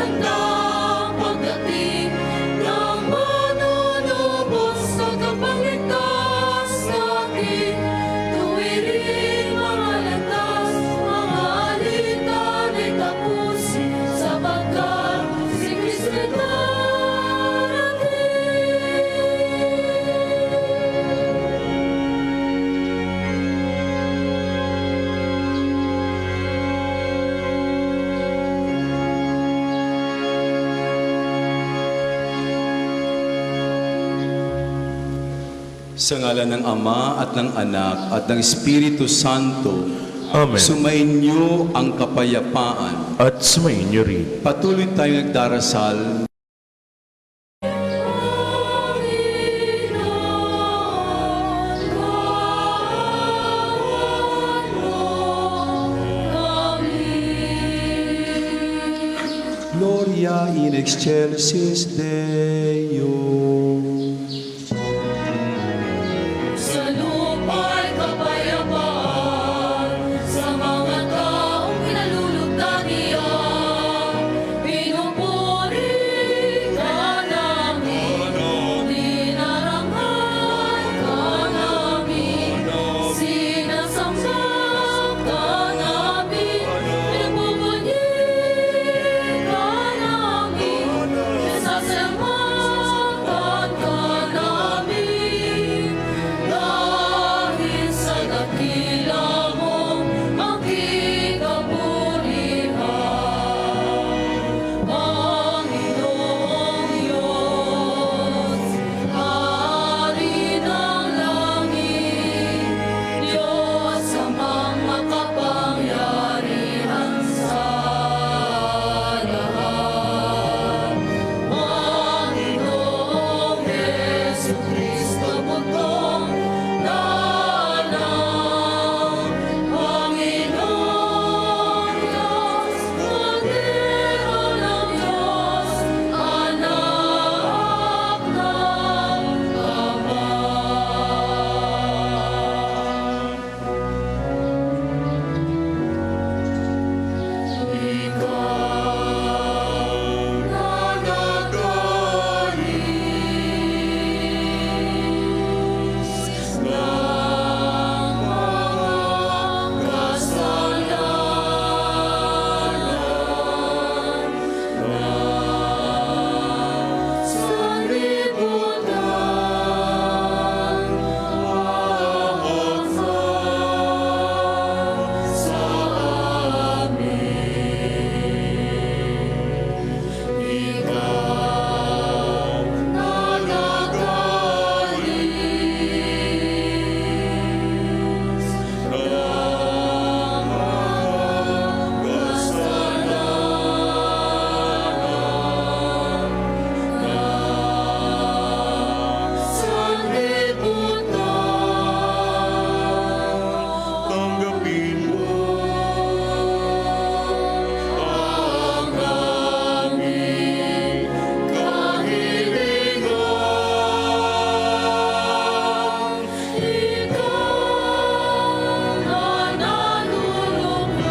handang pagdating ng manunubos tagapagligtas natin. Tuwirin mga landas, mga alitan ay tapusin, sapagkat si Kristo'y darating. Sa ngalan ng Ama at ng Anak at ng Espiritu Santo, Amen. sumainyo ang kapayapaan. At sumainyo rin. Patuloy tayong nagdarasal. Gloria in excelsis Deo. Sa lupa'y kapayapaan, sa mga taong pinalulugdan niya. Pinupuri ka namin, dinarangal ka namin, sinasamba ka namin, pinagpupuni ka namin, nasasalamatan ka namin. Dahil sa dakila mong ang kikapurihan, Panginoong Diyos, Hari ng langit, Diyos amang makapangyarihan sa lahat. Panginoong Jesucristo, bugtong dalang, Panginoong Diyos, Kordero ng Diyos, Anak ng Ama. Ikaw nagagalis ng mga kasalanan na sanlibutan, wawasak sa amin. Ikaw nagagalis ng mga kasalanan na sanlibutan. Tanggapin mo ang aming kahilingan. Ikaw na nalulugmok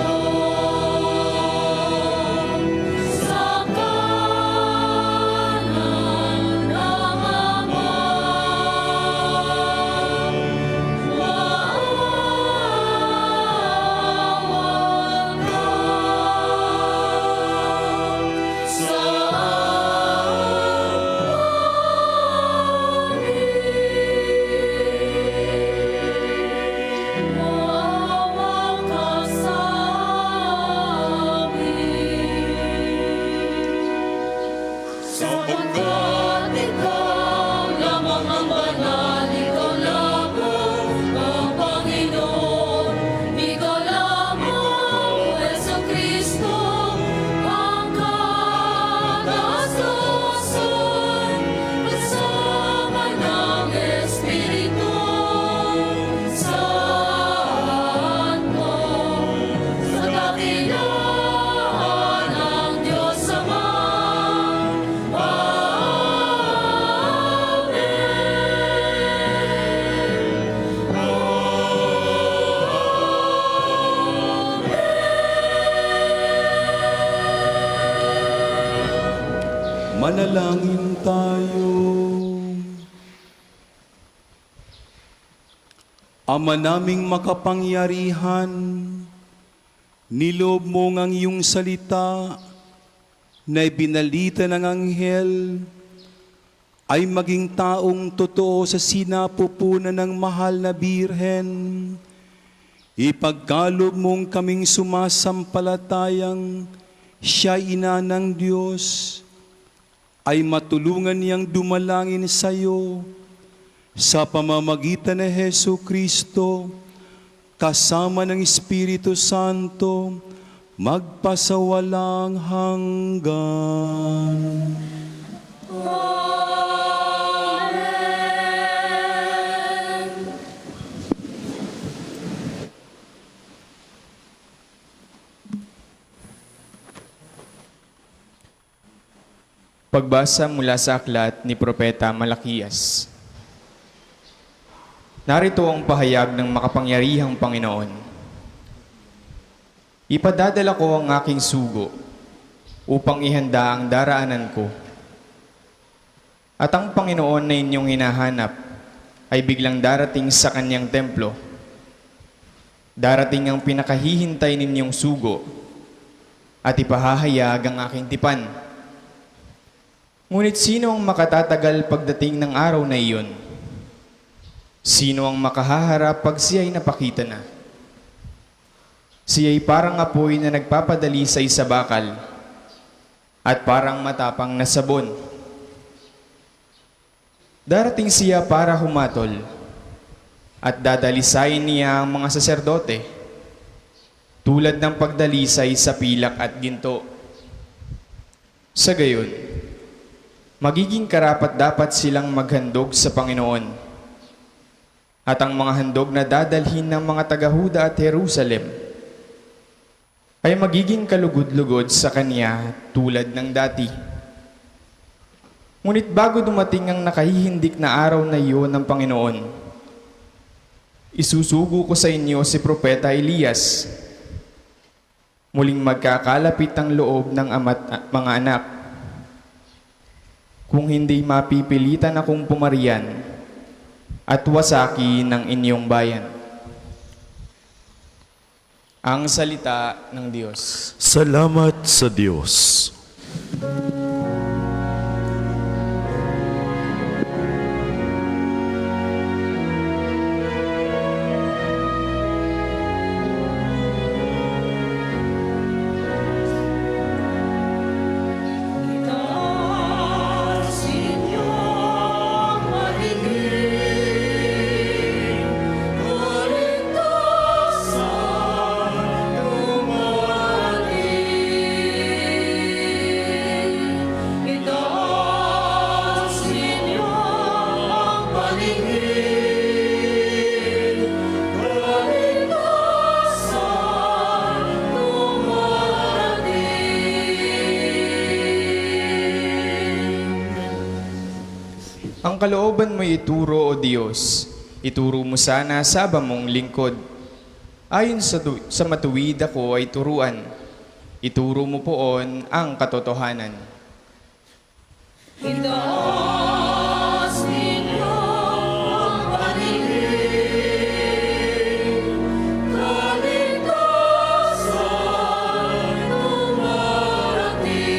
sa kanan ng Ama, maawan ka sa amin. Maawa ka sa amin. Sapagkat ikaw lamang ang banal, ikaw lamang ang Panginoon, ikaw lamang, O Jesucristo, ang kataas-taasan, kasama ng Espiritu Santo, sa dakilaan ng Diyos Ama, Manalangin tayo. Ama naming makapangyarihan, niloob mo ngang iyong salita na ibinalita ng anghel ay maging taong totoo sa sinapupunan ng mahal na Birhen. Ipagkaloob mong kaming sumasampalatayang siya ina ng Diyos, ay matulungan niyang dumalangin sa iyo sa pamamagitan ni Hesu Kristo, kasama ng Espiritu Santo, magpasawalang hanggan. Pagbasa mula sa aklat ni Propeta Malakias. Narito ang pahayag ng makapangyarihang Panginoon. Ipadadala ko ang aking sugo upang ihanda ang daraanan ko. At ang Panginoon na inyong hinahanap ay biglang darating sa kanyang templo. Darating ang pinakahihintay ninyong sugo at ipahahayag ang aking tipan. Ngunit sino ang makatatagal pagdating ng araw na iyon? Sino ang makahaharap pag siya'y napakita na? Siya'y parang apoy na nagpapadali sa isabakal at parang matapang na sabon. Darating siya para humatol at dadalisayin niya ang mga saserdote tulad ng pagdalisay sa pilak at ginto. Sa gayon, magiging karapat-dapat silang maghandog sa Panginoon. At ang mga handog na dadalhin ng mga taga-Huda at Jerusalem ay magiging kalugod-lugod sa Kanya tulad ng dati. Ngunit bago dumating ang nakahihindik na araw na iyon ng Panginoon, isusugo ko sa inyo si Propeta Elias. Muling magkakalapit ang loob ng ama't mga anak. Kung hindi mapipilitan akong pumarian at wasaki ng inyong bayan. Ang salita ng Diyos. Salamat sa Diyos. Ang kalooban mo'y ituro, O Diyos, ituro mo sana sa mong lingkod. Ayon sa matuwid ako ay turuan, ituro mo poon ang katotohanan. Itaas ninyo ang paningin, kaligtasan dumarating.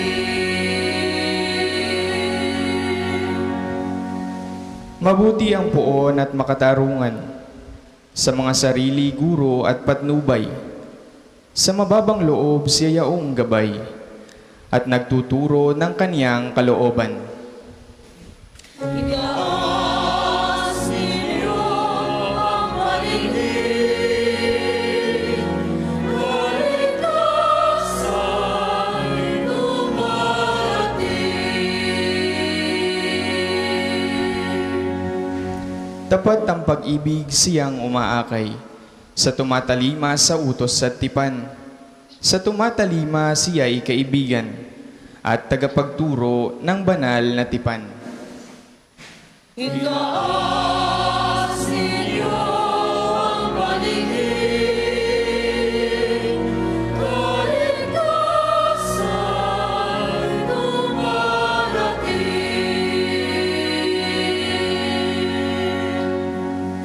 Mabuti ang poon at makatarungan sa mga sarili, guro at patnubay. Sa mababang loob siya yaong gabay at nagtuturo ng kaniyang kalooban. Itaas ninyo ang paningin, kaligtasan dumarating. Tapat ang pag-ibig siyang umaakay, sa tumatalima sa utos at tipan. Sa tumatalima siya'y kaibigan, at tagapagturo ng banal na tipan. Itaas ninyo ang paningin, kaligtasan dumarating.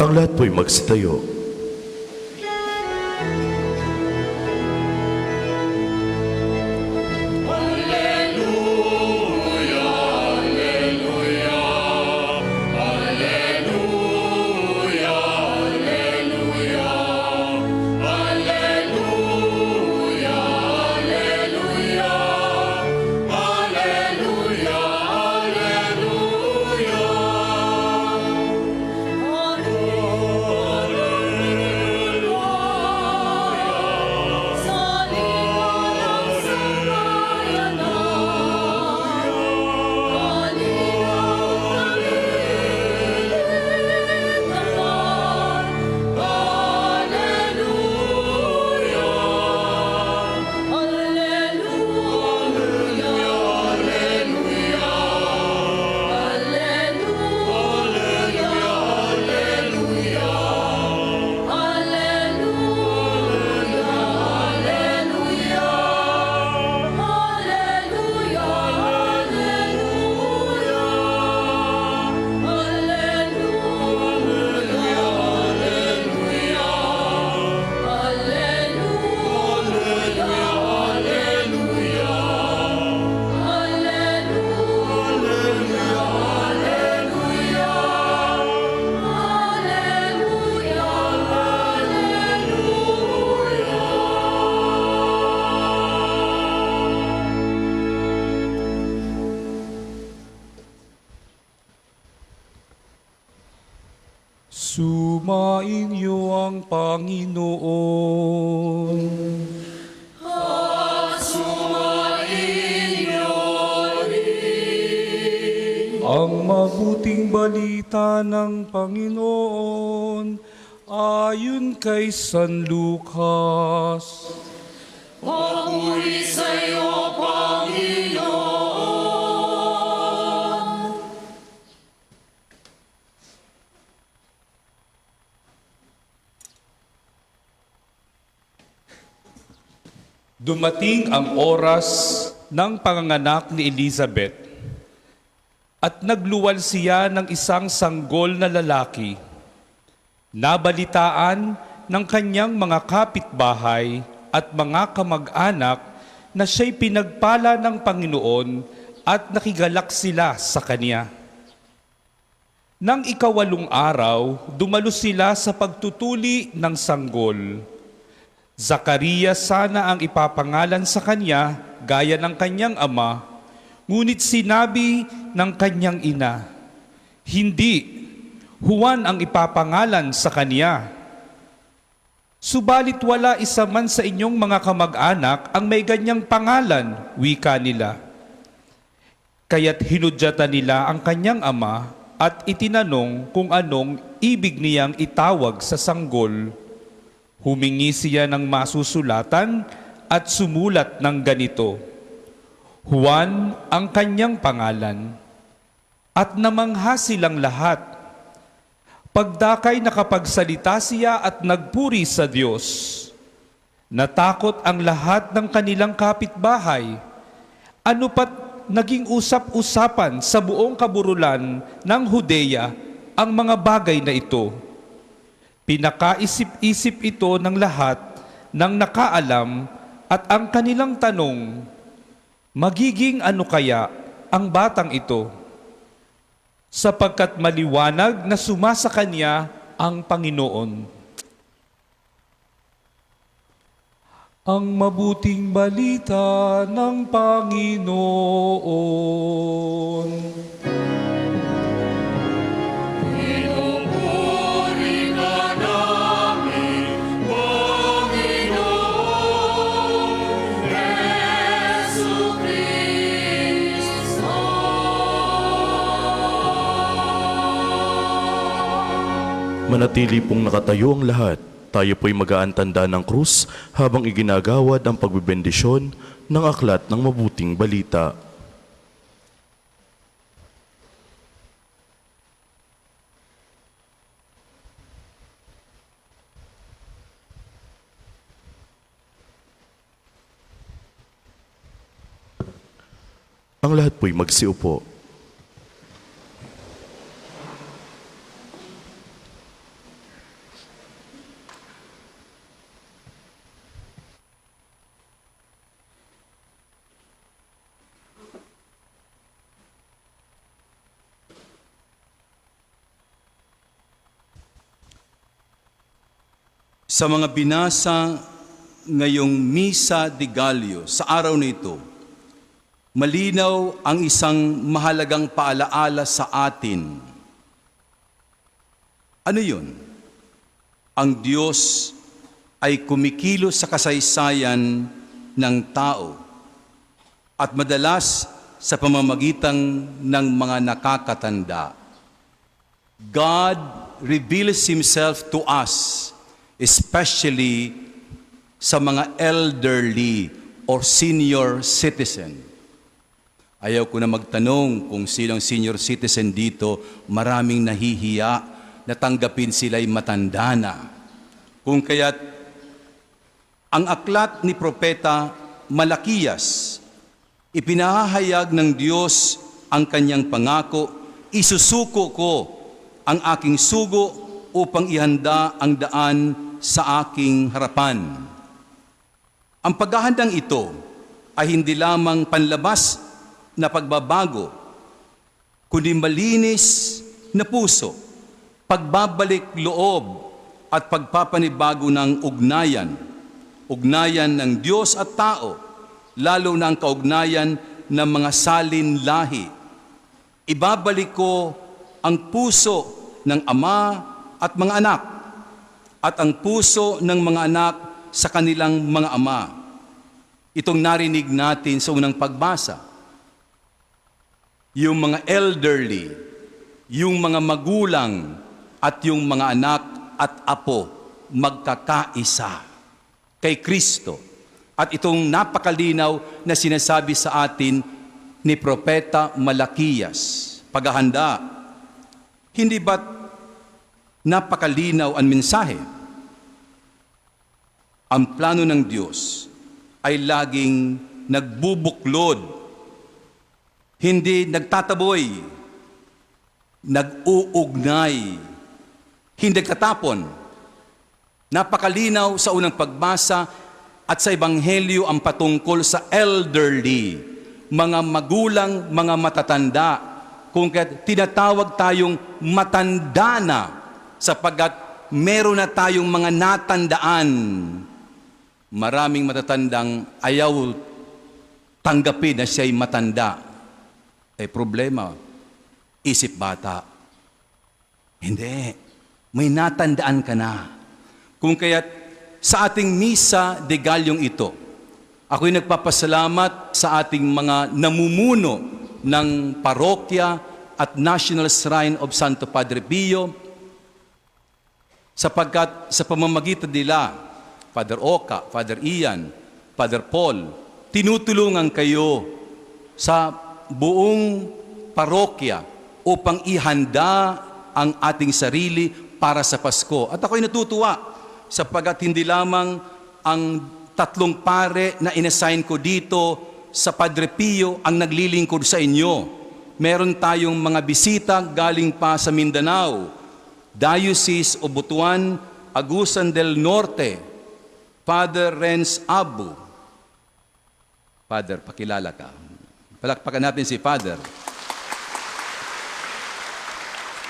Ang lahat po'y magsitayo. Sumain niyo ang Panginoon. Ang mabuting balita ng Panginoon ayon kay San Lucas. Papuri sa iyo, Panginoon. Dumating ang oras ng panganganak ni Elizabeth at nagluwal siya ng isang sanggol na lalaki. Nabalitaan ng kanyang mga kapitbahay at mga kamag-anak na siya'y pinagpala ng Panginoon at nakigalak sila sa kanya. Nang ikawalong araw, dumalo sila sa pagtutuli ng sanggol. Zacarias sana ang ipapangalan sa kanya gaya ng kanyang ama, ngunit sinabi ng kanyang ina, "Hindi, Juan ang ipapangalan sa kanya." Subalit wala isa man sa inyong mga kamag-anak ang may ganyang pangalan, wika nila. Kaya't hinudyatan nila ang kanyang ama at itinanong kung anong ibig niyang itawag sa sanggol. Humingi siya ng masusulatan at sumulat ng ganito, "Juan ang kanyang pangalan." At namangha silang lahat. Pagdakay nakapagsalita siya at nagpuri sa Diyos. Natakot ang lahat ng kanilang kapitbahay. Ano pat naging usap-usapan sa buong kaburulan ng Judea ang mga bagay na ito. Pinakaisip-isip ito ng lahat ng nakaalam at ang kanilang tanong, magiging ano kaya ang batang ito? Sapagkat maliwanag na sumasa kanya ang Panginoon. Ang mabuting balita ng Panginoon. Manatili pong nakatayo ang lahat. Tayo po'y mag-aantanda ng krus habang iginagawad ang pagbibendisyon ng aklat ng mabuting balita. Ang lahat po'y magsiupo. Sa mga binasa ngayong Misa de Gallio, sa araw na ito, malinaw ang isang mahalagang paalaala sa atin. Ano yun? Ang Diyos ay kumikilos sa kasaysayan ng tao at madalas sa pamamagitan ng mga nakakatanda. God reveals Himself to us, especially sa mga elderly or senior citizen. Ayaw ko na magtanong kung sinong senior citizen dito, maraming nahihiya na tanggapin sila'y matanda na. Kung kaya't ang aklat ni Propeta Malakiyas, ipinahayag ng Diyos ang kanyang pangako, isusuko ko ang aking sugo upang ihanda ang daan sa aking harapan. Ang paghahandang ito ay hindi lamang panlabas na pagbabago, kundi malinis na puso, pagbabalik loob at pagpapanibago ng ugnayan ng Diyos at tao, lalo na ang kaugnayan ng mga salin lahi. Ibabalik ko ang puso ng ama at mga anak, at ang puso ng mga anak sa kanilang mga ama. Itong narinig natin sa unang pagbasa. Yung mga elderly, yung mga magulang, at yung mga anak at apo magkakaisa kay Kristo. At itong napakalinaw na sinasabi sa atin ni Propeta Malakiyas, paghahanda. Hindi ba't napakalinaw ang mensahe? Ang plano ng Diyos ay laging nagbubuklod, hindi nagtataboy, nag-uugnay, hindi nagtatapon. Napakalinaw sa unang pagbasa at sa Ebanghelyo ang patungkol sa elderly, mga magulang, mga matatanda, kung tinatawag tayong matanda na sapagkat meron na tayong mga natandaan. Maraming matatandang ayaw tanggapin na siya'y matanda. Problema, isip bata. Hindi, may natandaan ka na. Kung kaya't sa ating Misa de Galliong ito, ako'y nagpapasalamat sa ating mga namumuno ng parokya at National Shrine of Santo Padre Pio, sapagkat sa pamamagitan nila, Father Oka, Father Ian, Father Paul, tinutulungan kayo sa buong parokya upang ihanda ang ating sarili para sa Pasko. At ako'y natutuwa sapagkat hindi lamang ang 3 pare na inassign ko dito sa Padre Pio ang naglilingkod sa inyo. Meron tayong mga bisita galing pa sa Mindanao, Diocese of Butuan, Agusan del Norte, Father Renz Abu. Father, pakilala ka. Palakpakan natin si Father.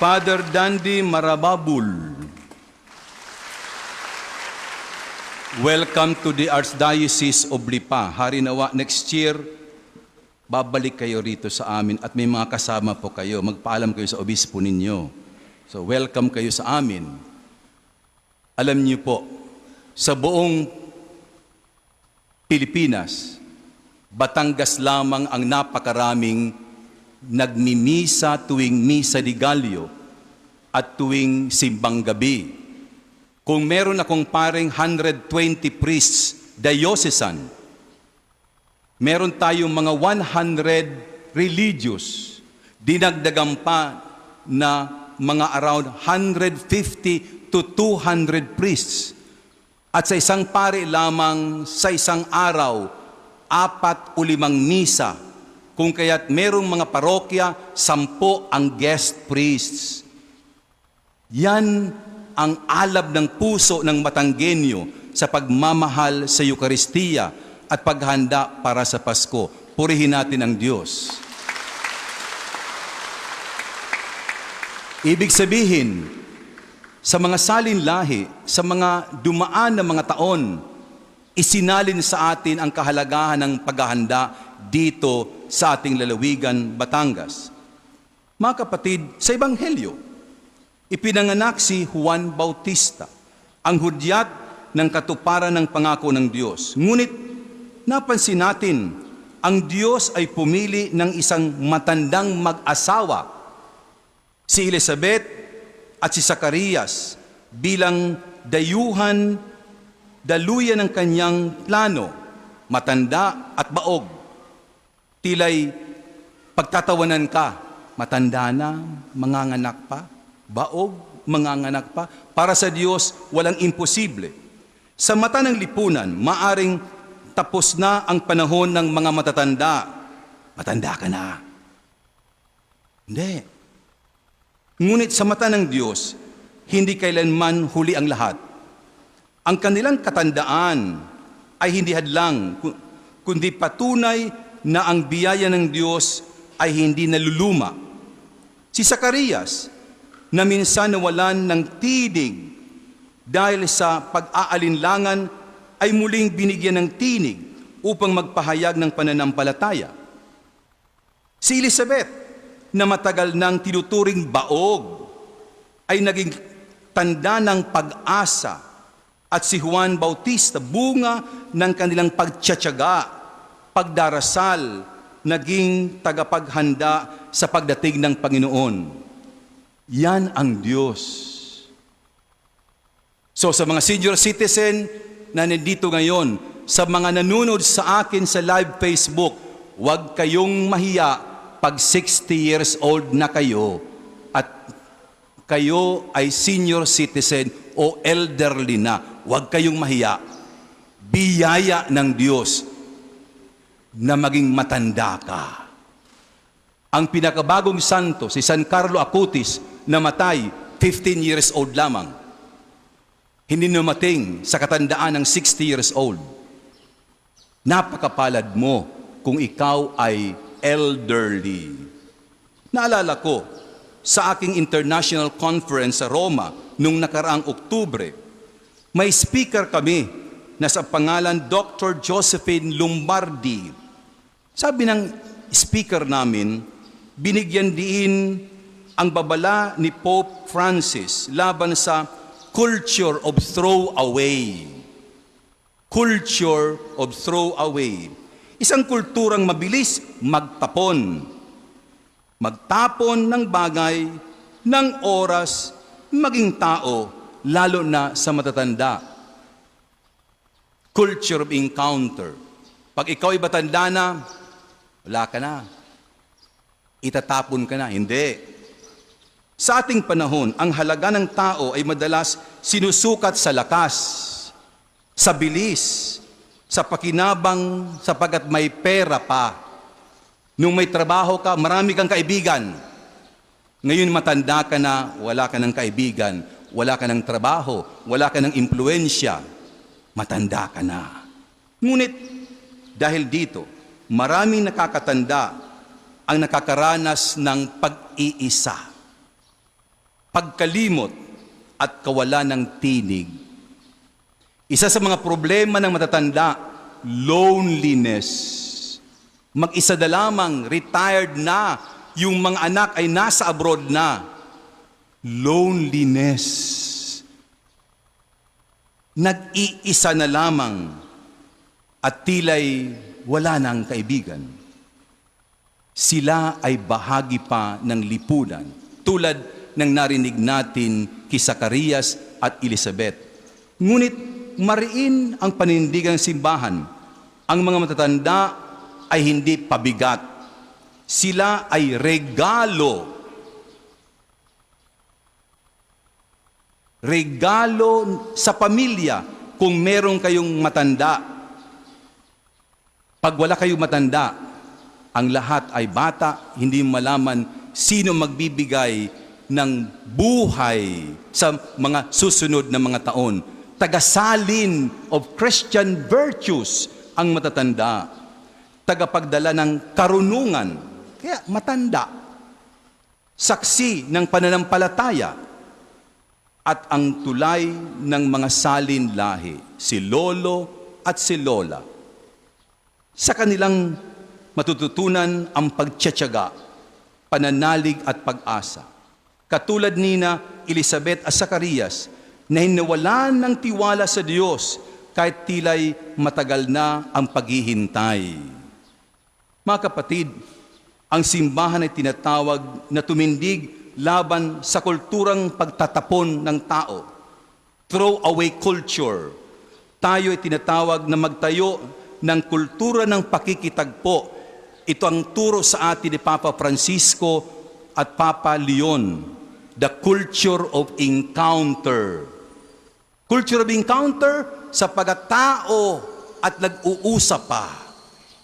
Father Dandy Marababul. Welcome to the Archdiocese of Lipa. Hari nawa, next year, babalik kayo rito sa amin at may mga kasama po kayo. Magpaalam kayo sa obispo ninyo. So, welcome kayo sa amin. Alam niyo po, sa buong Pilipinas, Batangas lamang ang napakaraming nagmimisa tuwing Misa de Gallio at tuwing simbang gabi. Kung meron akong paring 120 priests diocesan, meron tayong mga 100 religious, dinagdagan pa na mga around 150 to 200 priests. At sa isang pare lamang sa isang araw, 4 o 5 misa. Kung kaya't merong mga parokya, 10 ang guest priests. Yan ang alab ng puso ng Matanggenyo sa pagmamahal sa Eukaristiya at paghanda para sa Pasko. Purihin natin ang Diyos. Ibig sabihin, sa mga salinlahi, sa mga dumaan na mga taon, isinalin sa atin ang kahalagahan ng paghahanda dito sa ating lalawigan, Batangas. Mga kapatid, sa Ebanghelyo, ipinanganak si Juan Bautista, ang hudyat ng katuparan ng pangako ng Diyos. Ngunit napansin natin, ang Diyos ay pumili ng isang matandang mag-asawa, si Elizabeth at si Zacarias, bilang daluyan ng kanyang plano, matanda at baog. Tila'y pagtatawanan ka, matanda na, manganganak pa, baog, manganganak pa. Para sa Diyos, walang imposible. Sa mata ng lipunan, maaring tapos na ang panahon ng mga matatanda. Matanda ka na. Hindi. Ngunit sa mata ng Diyos, hindi kailanman huli ang lahat. Ang kanilang katandaan ay hindi hadlang, kundi patunay na ang biyaya ng Diyos ay hindi naluluma. Si Zacarias, na minsan nawalan ng tinig dahil sa pag-aalinlangan, ay muling binigyan ng tinig upang magpahayag ng pananampalataya. Si Elizabeth, na matagal nang tinuturing baog, ay naging tanda ng pag-asa, at si Juan Bautista, bunga ng kanilang pagtiyatyaga, pagdarasal, naging tagapaghanda sa pagdating ng Panginoon. Yan ang Diyos. So sa mga senior citizen na nandito ngayon, sa mga nanonood sa akin sa live Facebook, huwag kayong mahiya pag 60 years old na kayo at kayo ay senior citizen o elderly na. Huwag kayong mahiya. Biyaya ng Diyos na maging matanda ka. Ang pinakabagong santo, si San Carlo Acutis, namatay 15 years old lamang. Hindi namating sa katandaan ng 60 years old. Napakapalad mo kung ikaw ay elderly. Naalala ko, sa aking international conference sa Roma nung nakaraang Oktubre, may speaker kami na sa pangalan Dr. Josephine Lombardi. Sabi ng speaker namin, binigyan diin ang babala ni Pope Francis laban sa culture of throwaway. Culture of throwaway. Isang kulturang mabilis magtapon. Magtapon ng bagay, ng oras, maging tao, lalo na sa matatanda. Culture of encounter. Pag ikaw ay matanda na, wala ka na. Itatapon ka na. Hindi. Sa ating panahon, ang halaga ng tao ay madalas sinusukat sa lakas, sa bilis, sa pakinabang, sapagat may pera pa. Nung may trabaho ka, marami kang kaibigan. Ngayon matanda ka na, wala ka ng kaibigan, wala ka ng trabaho, wala ka ng impluensya. Matanda ka na. Ngunit, dahil dito, maraming nakakatanda ang nakakaranas ng pag-iisa, pagkalimot at kawalan ng tinig. Isa sa mga problema ng matatanda, loneliness. Mag-isa na lamang, retired na, yung mga anak ay nasa abroad na. Loneliness. Nag-iisa na lamang at tila'y wala nang kaibigan. Sila ay bahagi pa ng lipunan, tulad ng narinig natin kay Zacarias at Elizabeth. Ngunit mariin ang panindigang simbahan. Ang mga matatanda ay hindi pabigat. Sila ay regalo. Regalo sa pamilya kung meron kayong matanda. Pag wala kayong matanda, ang lahat ay bata, hindi malaman sino magbibigay ng buhay sa mga susunod na mga taon. Tagasalin of Christian virtues ang matatanda. Tagapagdala ng karunungan. Kaya matanda. Saksi ng pananampalataya. at ang tulay ng mga salin lahi, si lolo at si lola. Sa kanilang matututunan ang pagtiyatyaga, pananalig at pag-asa. Katulad nina Elizabeth at Zacarias na hinawalan ng tiwala sa Diyos kahit tila'y matagal na ang paghihintay. Mga kapatid, ang simbahan ay tinatawag na tumindig laban sa kulturang pagtatapon ng tao. Throw away culture. Tayo ay tinatawag na magtayo ng kultura ng pakikitagpo. Ito ang turo sa atin ni Papa Francisco at Papa Leon. The culture of encounter. Culture of encounter sa pagkatao at nag-uusap pa.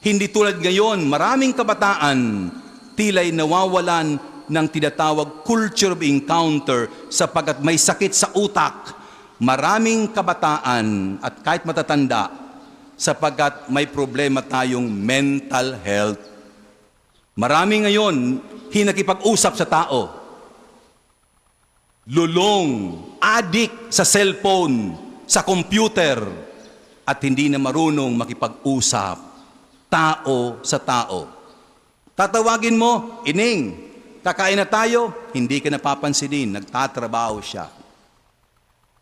Hindi tulad ngayon, maraming kabataan tila'y nawawalan ng tinatawag culture of encounter sapagkat may sakit sa utak. Maraming kabataan at kahit matatanda sapagkat may problema tayong mental health. Marami ngayon hinakipag-usap sa tao. Lulong, adik sa cellphone, sa computer, at hindi na marunong makipag-usap tao sa tao. Tatawagin mo, ining, kakain na tayo, hindi ka napapansinin, nagtatrabaho siya.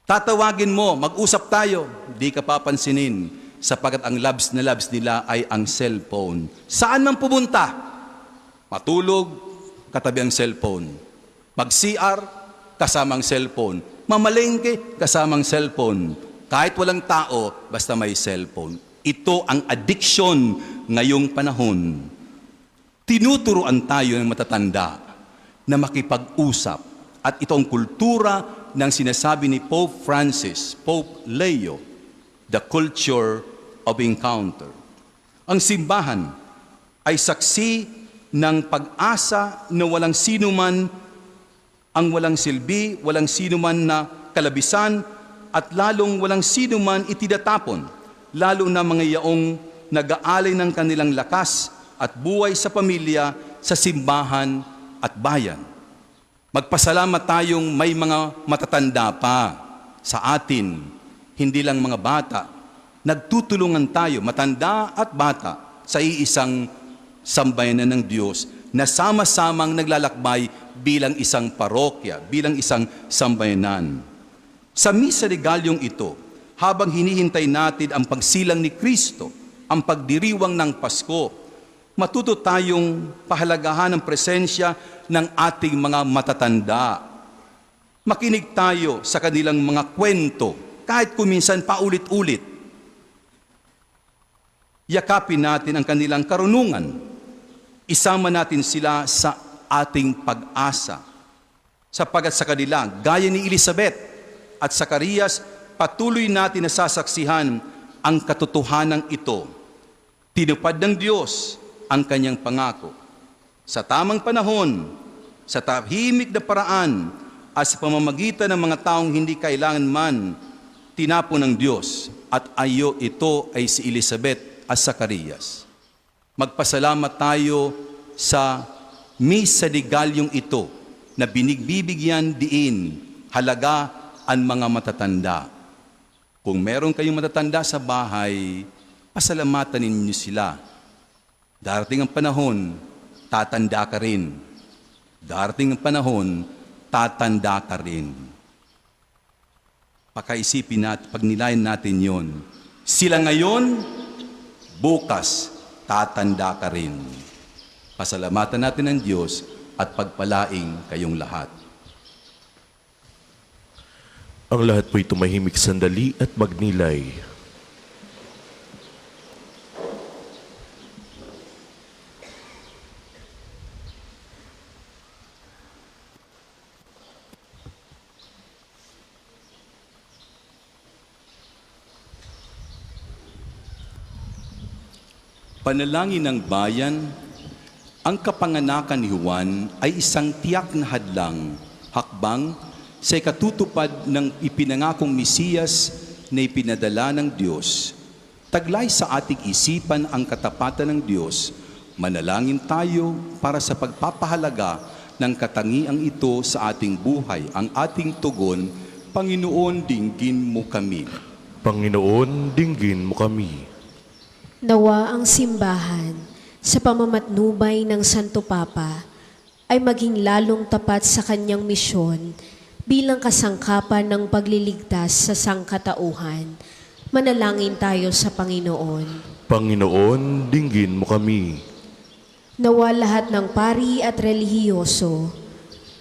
Tatawagin mo, mag-usap tayo, hindi ka papansinin, sapagkat ang labs na labs nila ay ang cellphone. Saan man pumunta? Matulog, katabi ang cellphone. Mag-CR, kasamang cellphone. Mamalengke, kasamang cellphone. Kahit walang tao, basta may cellphone. Ito ang addiction ngayong panahon. Tinuturuan tayo ng matatanda na makipag-usap. At ito ang kultura ng sinasabi ni Pope Francis, Pope Leo, the culture of encounter. Ang simbahan ay saksi ng pag-asa na walang sinuman ang walang silbi, walang sinuman na kalabisan, at lalong walang sinuman itidatapon, lalo na mga yaong nag-aalay ng kanilang lakas at buhay sa pamilya, sa simbahan at bayan. Magpasalamat tayong may mga matatanda pa sa atin, hindi lang mga bata. Nagtutulungan tayo, matanda at bata, sa iisang sambayanan ng Diyos na sama-samang naglalakbay bilang isang parokya, bilang isang sambayanan. Sa Misa Regalyong ito, habang hinihintay natin ang pagsilang ni Kristo, ang pagdiriwang ng Pasko, matuto tayong pahalagahan ang presensya ng ating mga matatanda. Makinig tayo sa kanilang mga kwento, kahit kuminsan paulit-ulit. Yakapin natin ang kanilang karunungan. Isama natin sila sa ating pag-asa. Sapagkat sa kanila, gaya ni Elizabeth at Zacarias, patuloy natin na sasaksihan ang katotohanan ito. Tinupad ng Diyos ang kanyang pangako. Sa tamang panahon, sa tahimik na paraan, at sa pamamagitan ng mga taong hindi kailangan man, tinapon ng Diyos, at ayo ito ay si Elizabeth at Zacarias. Magpasalamat tayo sa Misa Regalyong ito na binigbibigyan diin halaga ang mga matatanda. Kung meron kayong matatanda sa bahay, pasalamatan ninyo sila. Darating ang panahon, tatanda ka rin. Darating ang panahon, tatanda ka rin. Pakaisipin natin, pagnilayan natin yon. Sila ngayon, bukas, tatanda ka rin. Pasalamatan natin ang Diyos at pagpalaing kayong lahat. Ang lahat po'y tumahimik sandali at magnilay. Panalangin ng bayan, ang kapanganakan ni Juan ay isang tiyak na hadlang, hakbang, sa ikatutupad ng ipinangakong Mesiyas na ipinadala ng Diyos. Taglay sa ating isipan ang katapatan ng Diyos, manalangin tayo para sa pagpapahalaga ng katangiang ito sa ating buhay, ang ating tugon Panginoon, dinggin mo kami. Panginoon, dinggin mo kami. Nawa ang simbahan sa pamamatnubay ng Santo Papa ay maging lalong tapat sa kanyang misyon bilang kasangkapan ng pagliligtas sa sangkatauhan. Manalangin tayo sa Panginoon. Panginoon, dinggin mo kami. Nawa lahat ng pari at relihiyoso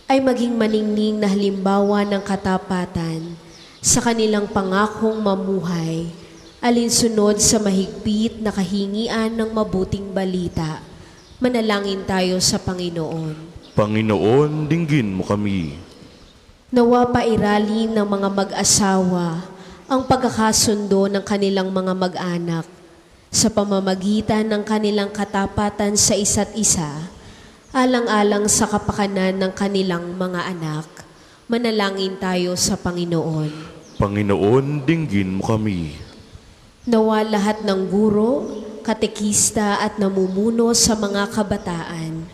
ay maging maningning na halimbawa ng katapatan sa kanilang pangakong mamuhay, alinsunod sa mahigpit na kahingian ng mabuting balita. Manalangin tayo sa Panginoon. Panginoon, dinggin mo kami. Nawa pairalin ng mga mag-asawa ang pagkakasundo ng kanilang mga mag-anak sa pamamagitan ng kanilang katapatan sa isa't isa, alang-alang sa kapakanan ng kanilang mga anak. Manalangin tayo sa Panginoon. Panginoon, dinggin mo kami. Nawa lahat ng guro, katekista at namumuno sa mga kabataan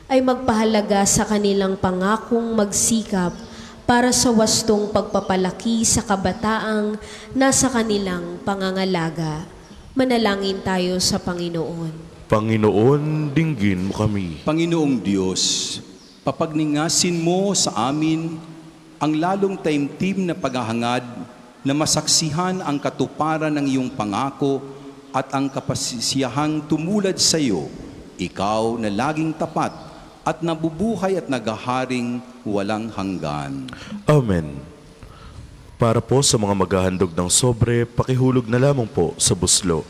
ay magpahalaga sa kanilang pangakong magsikap para sa wastong pagpapalaki sa kabataang nasa kanilang pangangalaga. Manalangin tayo sa Panginoon. Panginoon, dinggin mo kami. Panginoong Diyos, papagningasin mo sa amin ang lalong taimtim na paghahangad na masaksihan ang katuparan ng iyong pangako at ang kapasisiyahang tumulad sa iyo, ikaw na laging tapat at nabubuhay at nagaharing walang hanggan. Amen. Para po sa mga maghahandog ng sobre, pakihulog na lamang po sa buslo.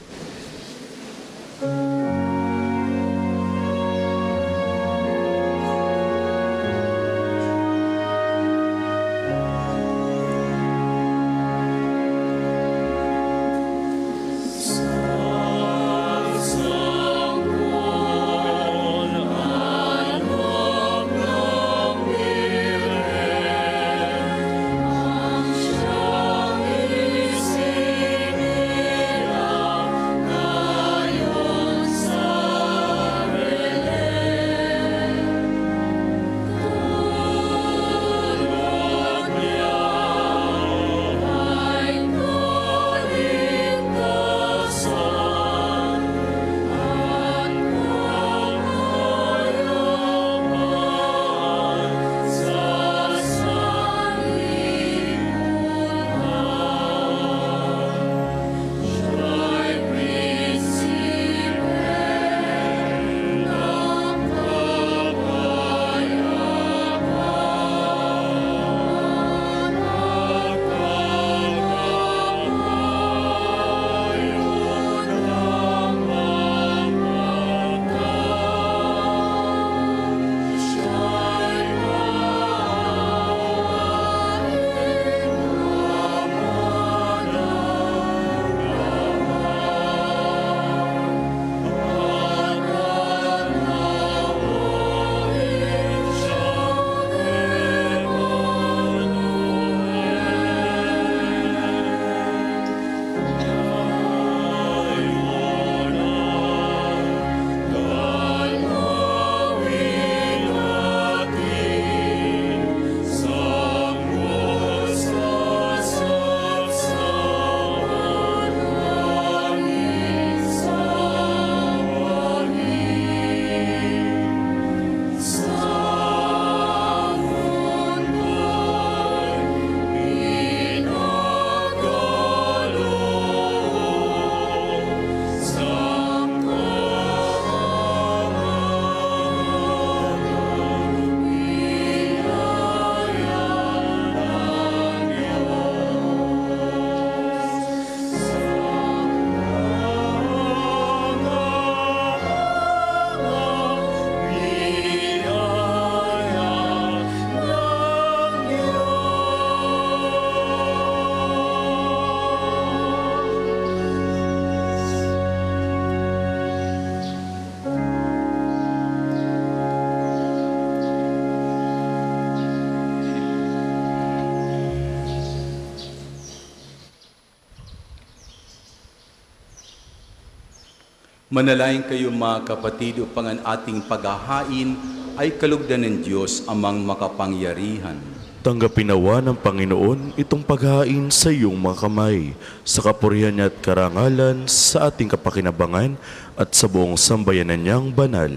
Manalangin kayo mga kapatid upang ang ating paghahain ay kalugdan ng Diyos amang makapangyarihan. Tanggapin nawa ng Panginoon itong paghain sa iyong mga kamay, sa kapurihan niya at karangalan, sa ating kapakinabangan at sa buong sambayanan niyang banal.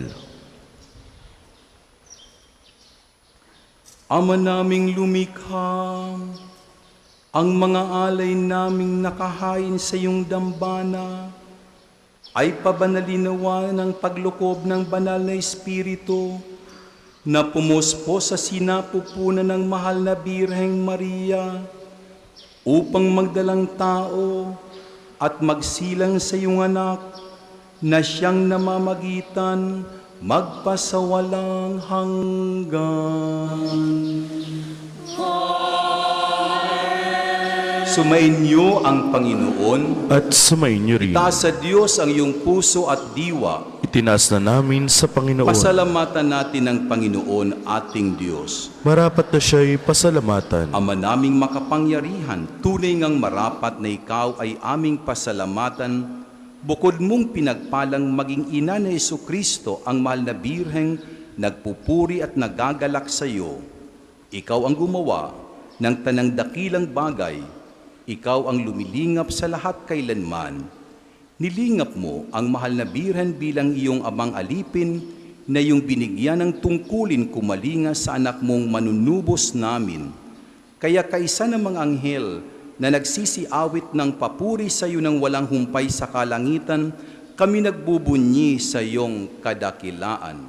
Ama naming lumikha, ang mga alay naming nakahain sa iyong dambana ay pabanalinawa ng paglukob ng banal na Espiritu na pumuspo sa sinapupunan ng mahal na Birheng Maria upang magdalang tao at magsilang sa iyong anak na siyang namamagitan magpasawalang hanggan. Sumainyo ang Panginoon. At sumainyo rin. Itaas sa Diyos ang iyong puso at diwa. Itinaas na namin sa Panginoon. Pasalamatan natin ang Panginoon ating Diyos. Marapat na siya'y pasalamatan. Ama naming makapangyarihan, tunay ngang marapat na ikaw ay aming pasalamatan. Bukod mong pinagpalang maging ina na Jesucristo, ang mahal na Birheng, nagpupuri at nagagalak sa iyo. Ikaw ang gumawa ng tanang dakilang bagay. Ikaw ang lumilingap sa lahat kailanman. Nilingap mo ang mahal na Birhen bilang iyong amang alipin na iyong binigyan ng tungkulin kumalinga sa anak mong manunubos namin. Kaya kaisa ng mga anghel na nagsisiawit ng papuri sa iyo ng walang humpay sa kalangitan, kami nagbubunyi sa iyong kadakilaan.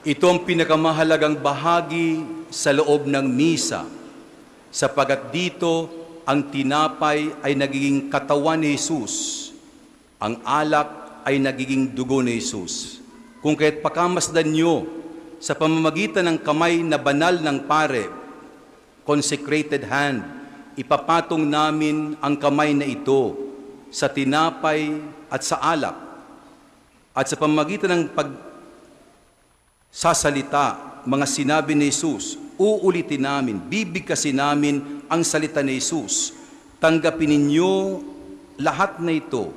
Ito ang pinakamahalagang bahagi sa loob ng misa, sapagat dito ang tinapay ay nagiging katawan ni Jesus, ang alak ay nagiging dugo ni Jesus. Kung kaya't pakamasdan nyo sa pamamagitan ng kamay na banal ng pare, consecrated hand, ipapatong namin ang kamay na ito sa tinapay at sa alak, at sa pamamagitan ng sasalita, mga sinabi ni Jesus, uulitin namin, bibigkasin namin ang salita ni Jesus. Tanggapin ninyo lahat na ito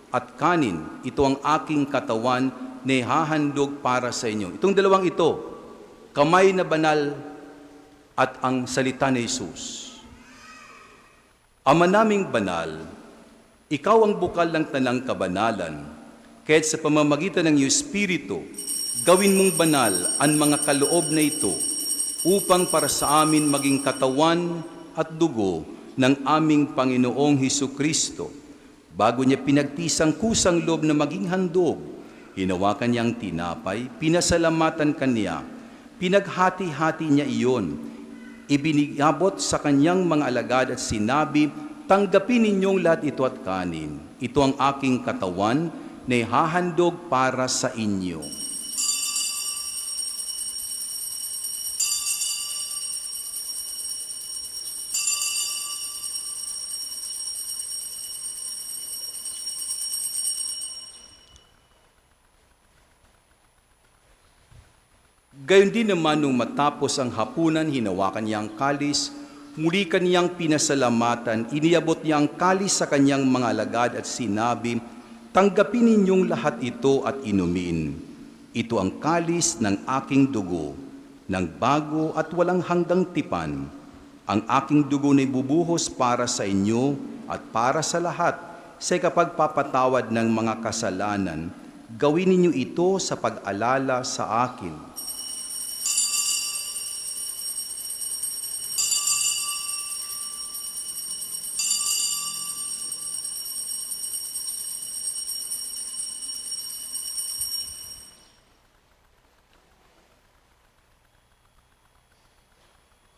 at kanin, ito ang aking katawan na ihahandog para sa inyo. Itong dalawang ito, kamay na banal at ang salita ni Jesus. Ama naming banal, ikaw ang bukal ng tanang kabanalan, kaya't sa pamamagitan ng iyong Espiritu, gawin mong banal ang mga kaloob na ito upang para sa amin maging katawan at dugo ng aming Panginoong Hesukristo. Bago niya pinagtisang kusang loob na maging handog, hinawakan niyang tinapay, pinasalamatan kaniya, pinaghati-hati niya iyon, ibinigabot sa kanyang mga alagad at sinabi, tanggapin ninyong lahat ito at kanin. Ito ang aking katawan na ihahandog para sa inyo. Gayon din naman nung matapos ang hapunan, hinawakan niya ang kalis, Muli kaniyang pinasalamatan, iniabot niya ang kalis sa kanyang mga alagad at sinabi, "Tanggapin ninyong lahat ito at inumin. Ito ang kalis ng aking dugo, ng bago at walang hanggang tipan. Ang aking dugo na bubuhos para sa inyo at para sa lahat sa ikapagpapatawad ng mga kasalanan. Gawin ninyo ito sa pag-alala sa akin."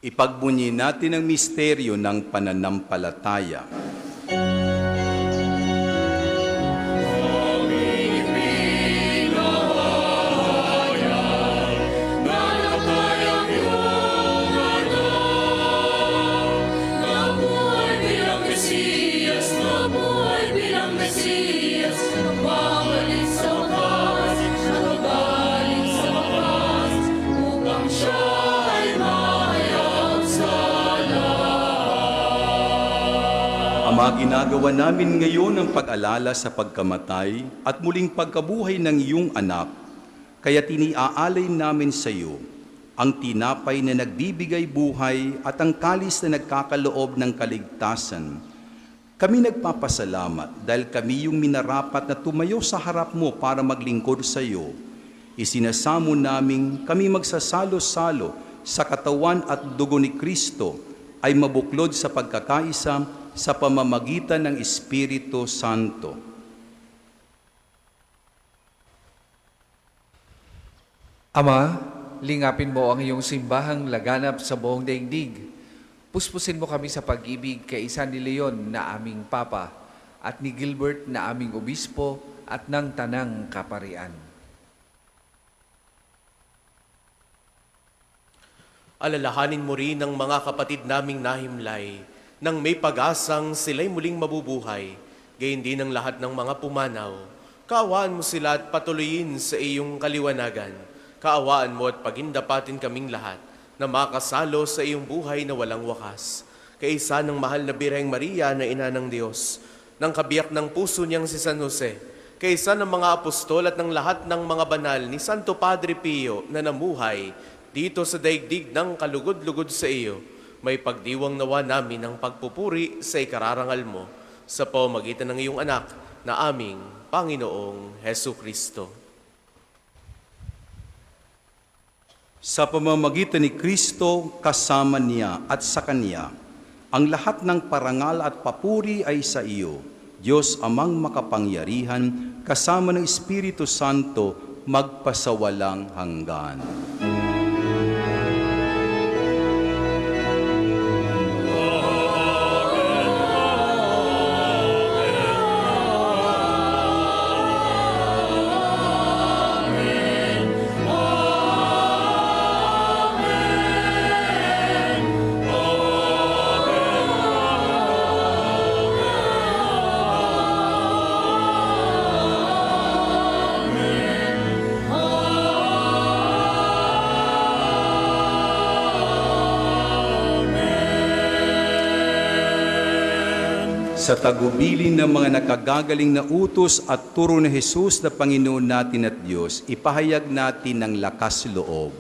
Ipagbunyi natin ang misteryo ng pananampalataya. Nabuhay bilang Mesiyas, nabuhay bilang Mesiyas, nagbabalik sa wakas, nagbabalik sa wakas, upang siya ay mahayag sa Ama, ginagawa namin ngayon ang pag-alala sa pagkamatay at muling pagkabuhay ng iyong anak. Kaya tiniaalay namin sa iyo ang tinapay na nagbibigay buhay at ang kalis na nagkakaloob ng kaligtasan. Kami nagpapasalamat dahil kami yung minarapat na tumayo sa harap mo para maglingkod sa iyo. Isinasamo namin kami magsasalo-salo sa katawan at dugo ni Kristo ay mabuklod sa pagkakaisa sa pamamagitan ng Espiritu Santo. Ama, lingapin mo ang iyong simbahang laganap sa buong daigdig. Puspusin mo kami sa pag-ibig kay San ni Leon na aming Papa at ni Gilbert na aming Obispo at ng Tanang Kaparian. Alalahanin mo rin ang mga kapatid naming nahimlay nang may pag-asang sila'y muling mabubuhay, gayon din ang lahat ng mga pumanaw. Kaawaan mo sila at patuloyin sa iyong kaliwanagan. Kaawaan mo at pagindapatin kaming lahat na makasalo sa iyong buhay na walang wakas. Kaisa ng mahal na Birheng Maria na Ina ng Diyos, ng kabiyak ng puso niyang si San Jose, kaisa ng mga apostol at ng lahat ng mga banal ni Santo Padre Pio na namuhay dito sa daigdig ng kalugod-lugod sa iyo, may pagdiwang nawa namin ang pagpupuri sa ikararangal mo sa pamamagitan ng iyong anak na aming Panginoong Hesu Kristo. Sa pamamagitan ni Kristo, kasama niya at sa Kanya, ang lahat ng parangal at papuri ay sa iyo, Diyos Amang makapangyarihan, kasama ng Espiritu Santo, magpasawalang hanggan. Sa tagubilin ng mga nakagagaling na utos at turo ni Jesus na Panginoon natin at Diyos, ipahayag natin ng lakas loob.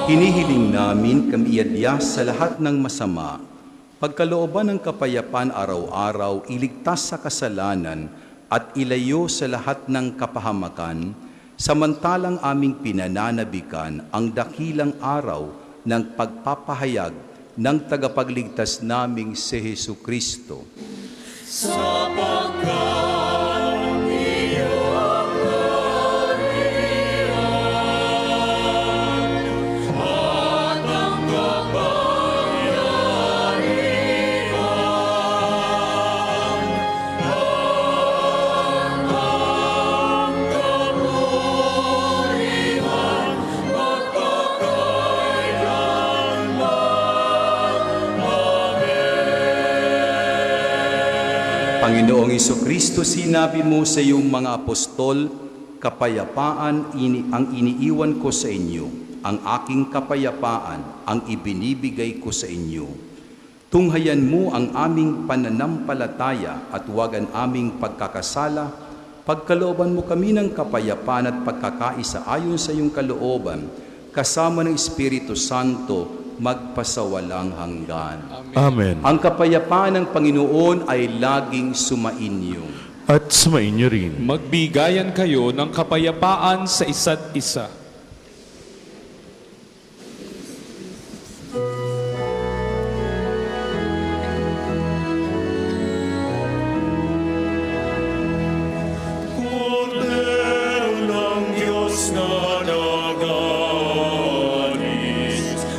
Hinihiling namin kami iadya sa lahat ng masama, pagkalooban ng kapayapaan araw-araw, iligtas sa kasalanan at ilayo sa lahat ng kapahamakan, samantalang aming pinananabikan ang dakilang araw ng pagpapahayag ng tagapagligtas naming si Hesu Kristo. Panginoong Kristo, sinabi mo sa iyong mga apostol, kapayapaan ang iniiwan ko sa inyo, ang aking kapayapaan ang ibinibigay ko sa inyo. Tunghayan mo ang aming pananampalataya at huwag ang aming pagkakasala. Pagkalooban mo kami ng kapayapaan at pagkakaisa ayon sa iyong kalooban, kasama ng Espiritu Santo, magpasawalang hanggan. Amen. Ang kapayapaan ng Panginoon ay laging sumainyo. At sumainyo rin. Magbigayan kayo ng kapayapaan sa isa't isa. Kordero ng Diyos na nag-aalis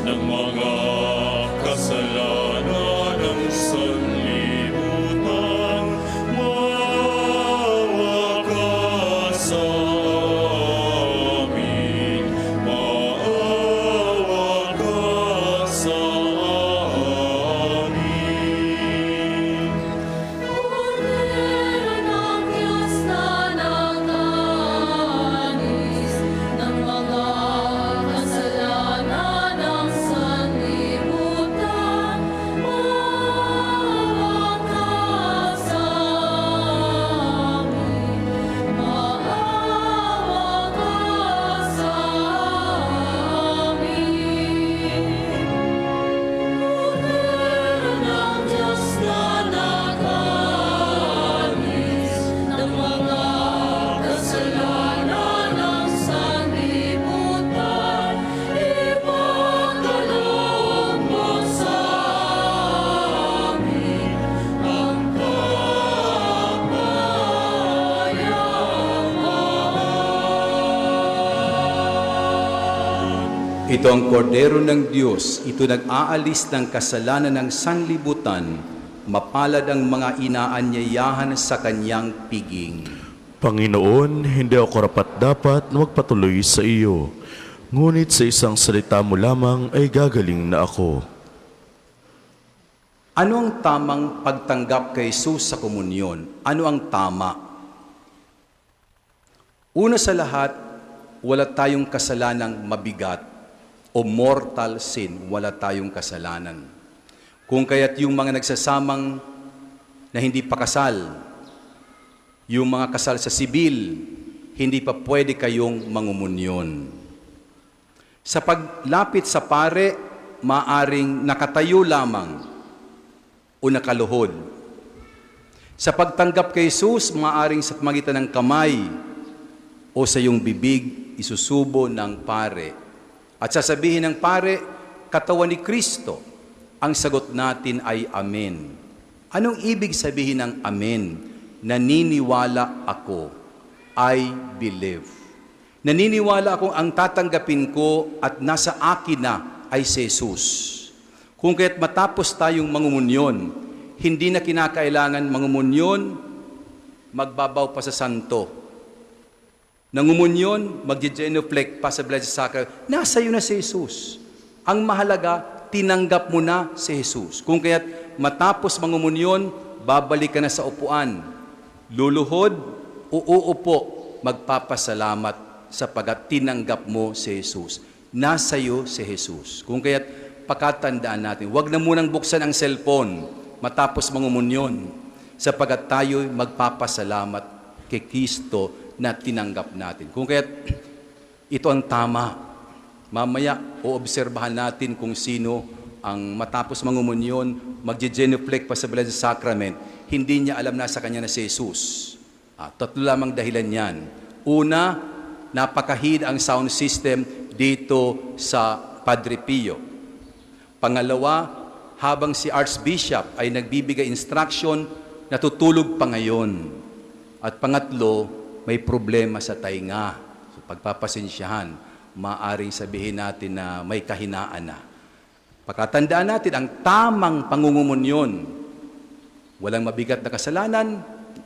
ng mga kasalanan ng sanlibutan, maawa ka sa amin, maawa ka sa amin. Kordero ng Diyos na nag-aalis ng mga kasalanan ng sanlibutan, maawa ka sa amin, maawa ka sa amin. Kordero ng Diyos na nag-aalis ng mga kasalanan ng sanlibutan, ipagkaloob mo sa amin ang kapayapaan. Ito ang kordero ng Diyos, ito nag-aalis ng kasalanan ng sanlibutan, mapalad ang mga inaanyayahan sa kanyang piging. Panginoon, hindi ako karapat-dapat na magpatuloy sa iyo. Ngunit sa isang salita mo lamang ay gagaling na ako. Ano ang tamang pagtanggap kay Jesus sa komunyon? Ano ang tama? Una sa lahat, wala tayong kasalanang mabigat o mortal sin, wala tayong kasalanan. Kung kaya't yung mga nagsasamang na hindi pa kasal, yung mga kasal sa sibil, hindi pa pwede kayong mangumunyon. Sa paglapit sa pare, maaring nakatayo lamang o nakaluhod. Sa pagtanggap kay Jesus, maaring sa pamagitan ng kamay o sa iyong bibig, isusubo ng pare. At sasabihin ng pare, katawan ni Kristo. Ang sagot natin ay Amen. Anong ibig sabihin ng Amen? Naniniwala ako. I believe. Naniniwala akong ang tatanggapin ko at nasa akin na ay si Jesus. Kung kaya't matapos tayong mangumunyon, hindi na kinakailangan mangumunyon, magbabaw pa sa santo. Nangumunyon, magje-genuflect pa sa Blessed Sacrament, nasa iyo na si Jesus. Ang mahalaga, tinanggap mo na si Jesus. Kung kaya't matapos mangumunyon, babalik ka na sa upuan. Luluhod, uuupo, magpapasalamat sapagat tinanggap mo si Jesus. Nasa iyo si Jesus. Kung kaya't pakatandaan natin, huwag na munang buksan ang cellphone matapos mangumunyon sapagat tayo'y magpapasalamat kay Kristo na tinanggap natin. Kung kaya't ito ang tama. Mamaya, oobserbahan natin kung sino ang matapos mangumunyon, magje-genuflect pa sa Blessed Sacrament, hindi niya alam na sa kanya na si Jesus. Tatlo lamang dahilan yan. Una, napakahid ang sound system dito sa Padre Pio. Pangalawa, habang si Archbishop ay nagbibigay instruction, natutulog pa ngayon. At pangatlo, may problema sa tainga. So, pagpapasensyahan, maaring sabihin natin na may kahinaan na. Pagkatandaan natin ang tamang pangungumunyon. Walang mabigat na kasalanan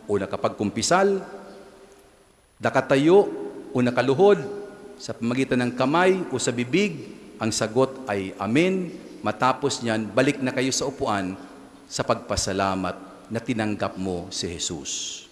o nakapagkumpisal, nakatayo o nakaluhod sa pamagitan ng kamay o sa bibig, ang sagot ay amen. Matapos niyan, balik na kayo sa upuan sa pagpasalamat na tinanggap mo si Jesus.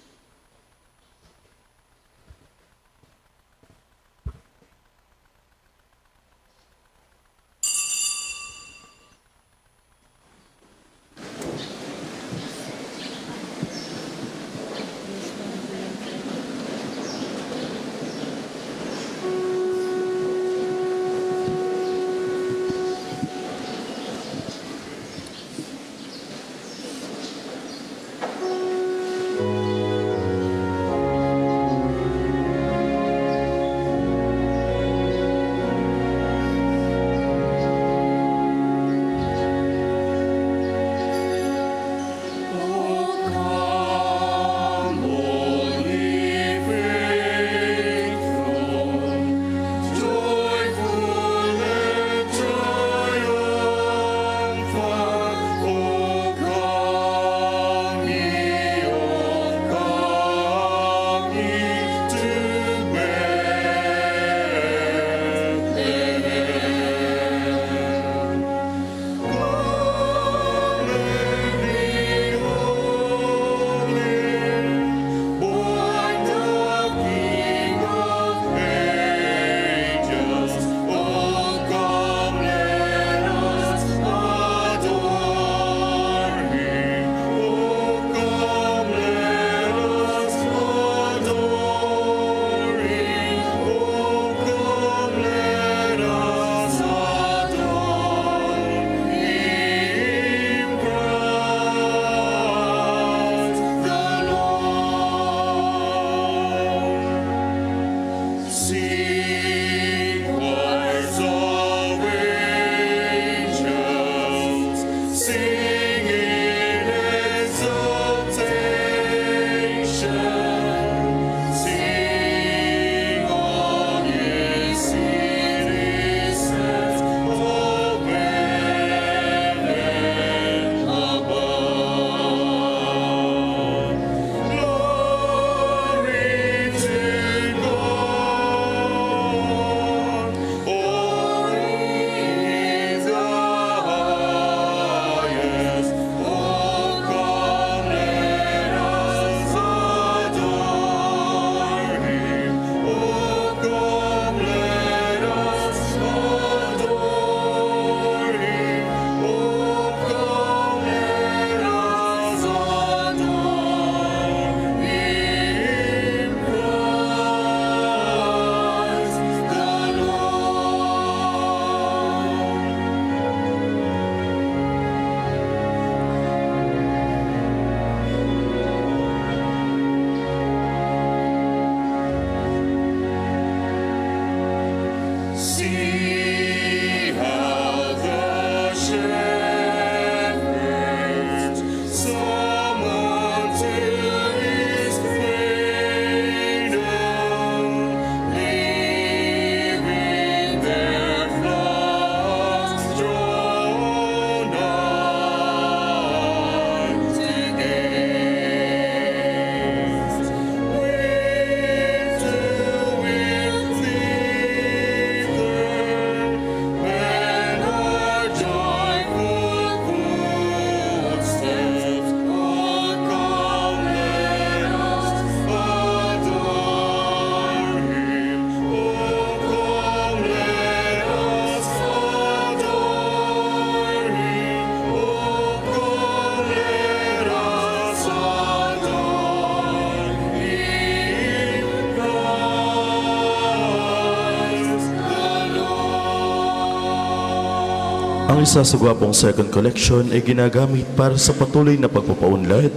Ang isa sa gwapong second collection ay ginagamit para sa patuloy na pagpapaunlad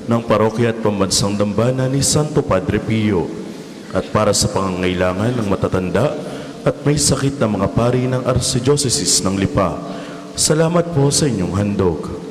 ng parokya at pambansang dambana ni Santo Padre Pio at para sa pangangailangan ng matatanda at may sakit na mga pari ng Archdiocese ng Lipa. Salamat po sa inyong handog.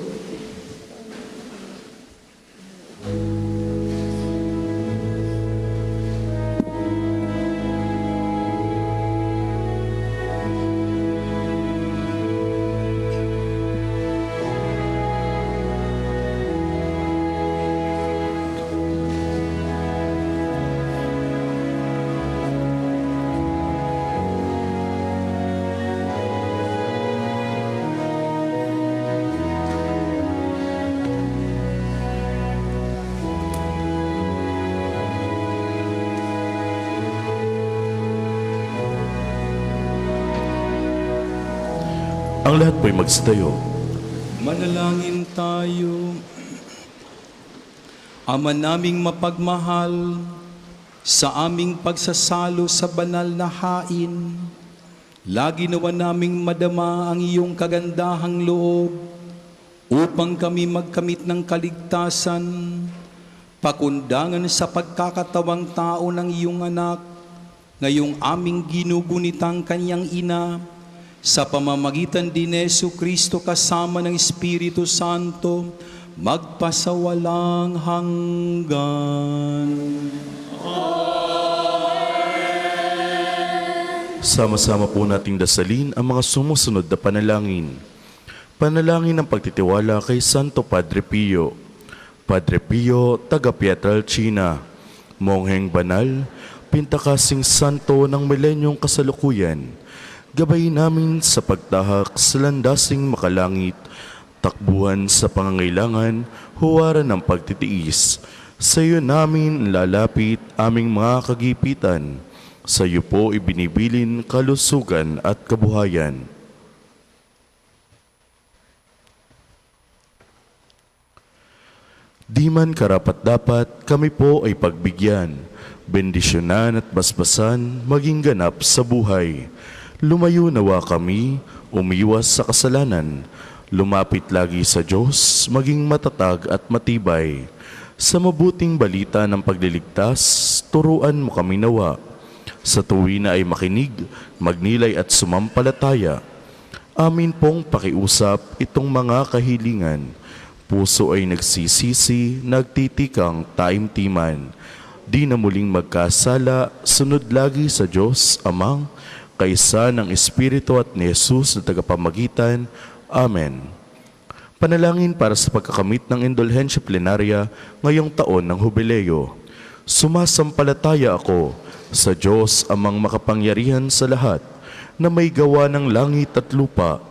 Ang lahat po'y magsitayo. Manalangin tayo. Ama naming mapagmahal, sa aming pagsasalo sa banal na hain, lagi nawa naming madama ang iyong kagandahang loob upang kami magkamit ng kaligtasan, pakundangan sa pagkakatawang tao ng iyong anak, ngayong aming ginugunitang kanyang ina, sa pamamagitan din ni Jesucristo kasama ng Espiritu Santo, magpasawalang hanggan. Sama-sama po nating dasalin ang mga sumusunod na panalangin. Panalangin ng pagtitiwala kay Santo Padre Pio. Padre Pio, taga Pietrelcina, mongheng banal, pintakasing santo ng milenyong kasalukuyan, gabayin namin sa pagtahak sa landasing makalangit, takbuhan sa pangangailangan, huwaran ng pagtitiis. Sa iyo namin lalapit aming mga kagipitan, sa iyo po ibinibilin kalusugan at kabuhayan. Di man karapat-dapat kami po ay pagbigyan, bendisyonan at basbasan maging ganap sa buhay. Lumayo nawa kami, umiwas sa kasalanan, lumapit lagi sa Diyos, maging matatag at matibay. Sa mabuting balita ng pagliligtas, turuan mo kami nawa. Sa tuwina ay makinig, magnilay at sumampalataya. Amin pong pakiusap itong mga kahilingan. Puso ay nagsisisi, nagtitikang taimtiman. Di na muling magkasala, sunod lagi sa Diyos, Amang, kaysa ng Espiritu at ni Jesus na tagapamagitan. Amen. Panalangin para sa pagkakamit ng indulhensya plenarya ngayong taon ng Hubileo. Sumasampalataya ako sa Diyos amang makapangyarihan sa lahat na may gawa ng langit at lupa.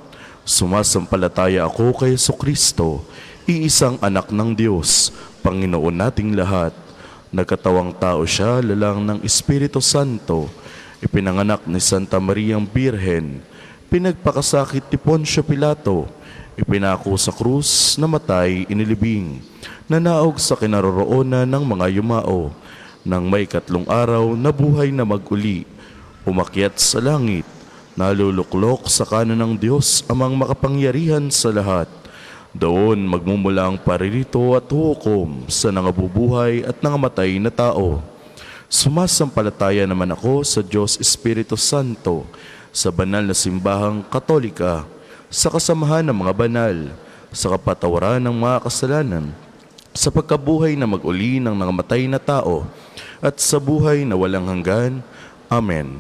Sumasampalataya ako kay Jesucristo, iisang anak ng Diyos, Panginoon nating lahat. Nagkatawang tao siya, lalang ng Espiritu Santo, ipinanganak ni Santa Mariang Birhen, pinagpakasakit ni Poncio Pilato, ipinako sa krus, namatay, inilibing, nanaog sa kinaroroonan ng mga yumao, nang may 3 araw nabuhay na mag-uli, umakyat sa langit, naluluklok sa kanan ng Diyos amang makapangyarihan sa lahat. Doon magmumula ang paririto at hukom sa nangabubuhay at nangamatay na tao. Sumasampalataya naman ako sa Diyos Espiritu Santo, sa banal na simbahang Katolika, sa kasamahan ng mga banal, sa kapatawaran ng mga kasalanan, sa pagkabuhay na mag-uli ng nangamatay na tao, at sa buhay na walang hanggan. Amen.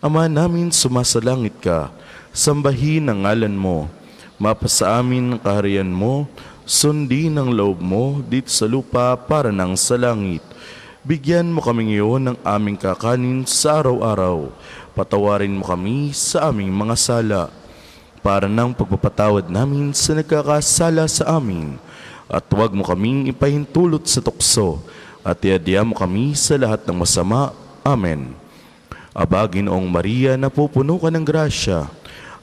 Ama namin, sumasalangit ka, sambahin ang ngalan mo, mapasa amin ang kaharian mo, sundin ang loob mo dito sa lupa para nang sa langit. Bigyan mo kami ngayon ng aming kakanin sa araw-araw. Patawarin mo kami sa aming mga sala, para ng pagpapatawad namin sa nagkakasala sa amin. At huwag mo kaming ipahintulot sa tukso, at iadya mo kami sa lahat ng masama. Amen. Aba, Ginoong Maria, napupuno ka ng grasya,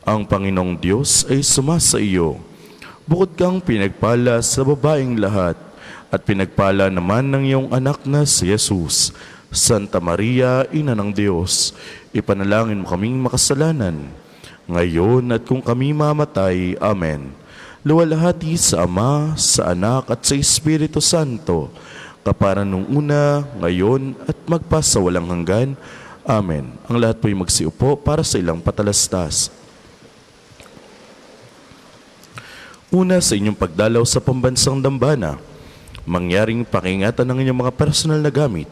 ang Panginoong Diyos ay sumasa iyo. Bukod kang pinagpala sa babaeng lahat, at pinagpala naman ng iyong anak na si Jesus. Santa Maria, Ina ng Diyos, ipanalangin mo kaming makasalanan, ngayon at kung kami mamatay. Amen. Luwalhati sa Ama, sa Anak at sa Espiritu Santo, kapara nung una, ngayon at magpasawalang hanggan. Amen. Ang lahat po'y magsiupo para sa ilang patalastas. Una, sa inyong pagdalaw sa pambansang dambana, mangyaring pakingatan ng inyong mga personal na gamit.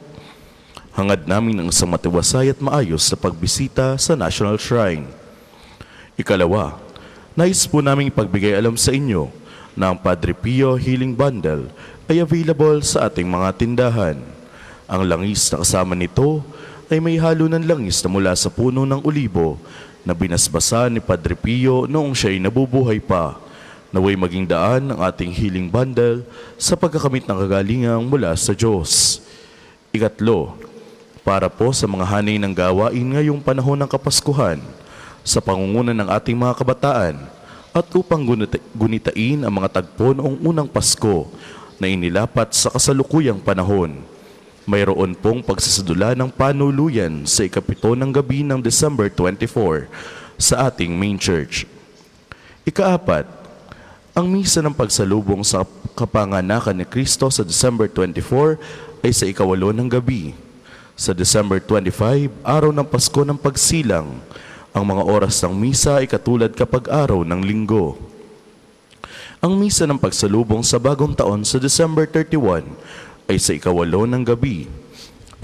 Hangad namin ang isang matiwasay at maayos na pagbisita sa National Shrine. Ikalawa, nais po naming ipagbigay alam sa inyo na ang Padre Pio Healing Bundle ay available sa ating mga tindahan. Ang langis na kasama nito ay may halo ng langis na mula sa puno ng olibo na binasbasan ni Padre Pio noong siya ay nabubuhay pa. Naway maging daan ang ating healing bundle sa pagkakamit ng kagalingang mula sa Diyos. Ikatlo, para po sa mga hanay ng gawain ngayong panahon ng Kapaskuhan, sa pangunguna ng ating mga kabataan, at upang gunitain ang mga tagpo noong unang Pasko na inilapat sa kasalukuyang panahon. Mayroon pong pagsasadula ng panuluyan sa ikapito ng gabi ng December 24 sa ating main church. Ikaapat, ang misa ng pagsalubong sa kapanganakan ni Kristo sa December 24 ay sa ikawalo ng gabi. Sa December 25, araw ng Pasko ng Pagsilang, ang mga oras ng misa ay katulad kapag araw ng linggo. Ang misa ng pagsalubong sa bagong taon sa December 31 ay sa ikawalo ng gabi.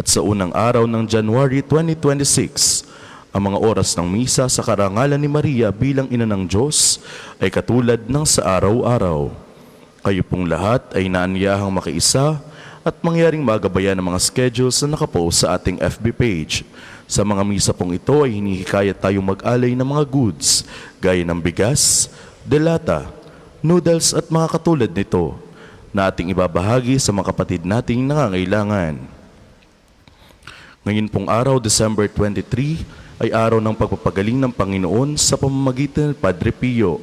At sa unang araw ng January 2026, ang mga oras ng misa sa karangalan ni Maria bilang ina ng Diyos ay katulad ng sa araw-araw. Kayo pong lahat ay naanyahang makiisa at mangyaring magabayan ng mga schedules na nakapost sa ating FB page. Sa mga misa pong ito ay hinihikayat tayong mag-alay ng mga goods gaya ng bigas, delata, noodles at mga katulad nito na ating ibabahagi sa mga kapatid nating nangangailangan. Ngayon pong araw, December 23, ay araw ng pagpapagaling ng Panginoon sa pamamagitan ng Padre Pio.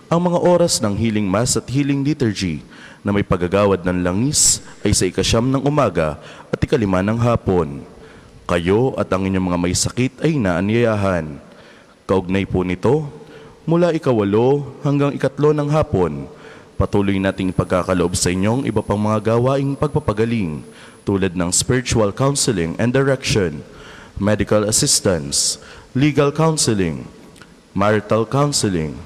Ang mga oras ng healing mass at healing liturgy na may paggagawad ng langis ay sa 9 ng umaga at 5 ng hapon. Kayo at ang inyong mga may sakit ay naanyayahan. Kaugnay po nito, mula 8 hanggang 3 ng hapon, patuloy nating ipagkakaloob sa inyong iba pang mga gawaing pagpapagaling tulad ng spiritual counseling and direction, medical assistance, legal counseling, marital counseling,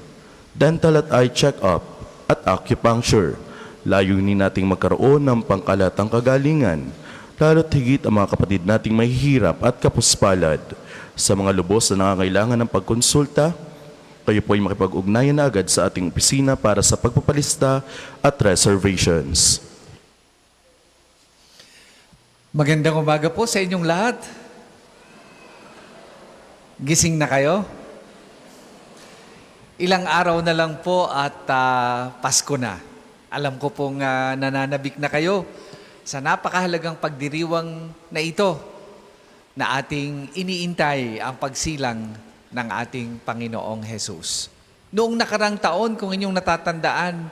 dental at eye check-up, at acupuncture. Layunin nating magkaroon ng pangkalatang kagalingan, lalo't higit ang mga kapatid nating mahihirap at kapuspalad. Sa mga lubos na nangangailangan ng pagkonsulta, kayo po ay makipag-ugnayan na agad sa ating opisina para sa pagpapalista at reservations. Magandang umaga po sa inyong lahat. Gising na kayo? Ilang araw na lang po at Pasko na. Alam ko pong nananabik na kayo sa napakahalagang pagdiriwang na ito na ating iniintay ang pagsilang ng ating Panginoong Jesus. Noong nakarang taon, kung inyong natatandaan,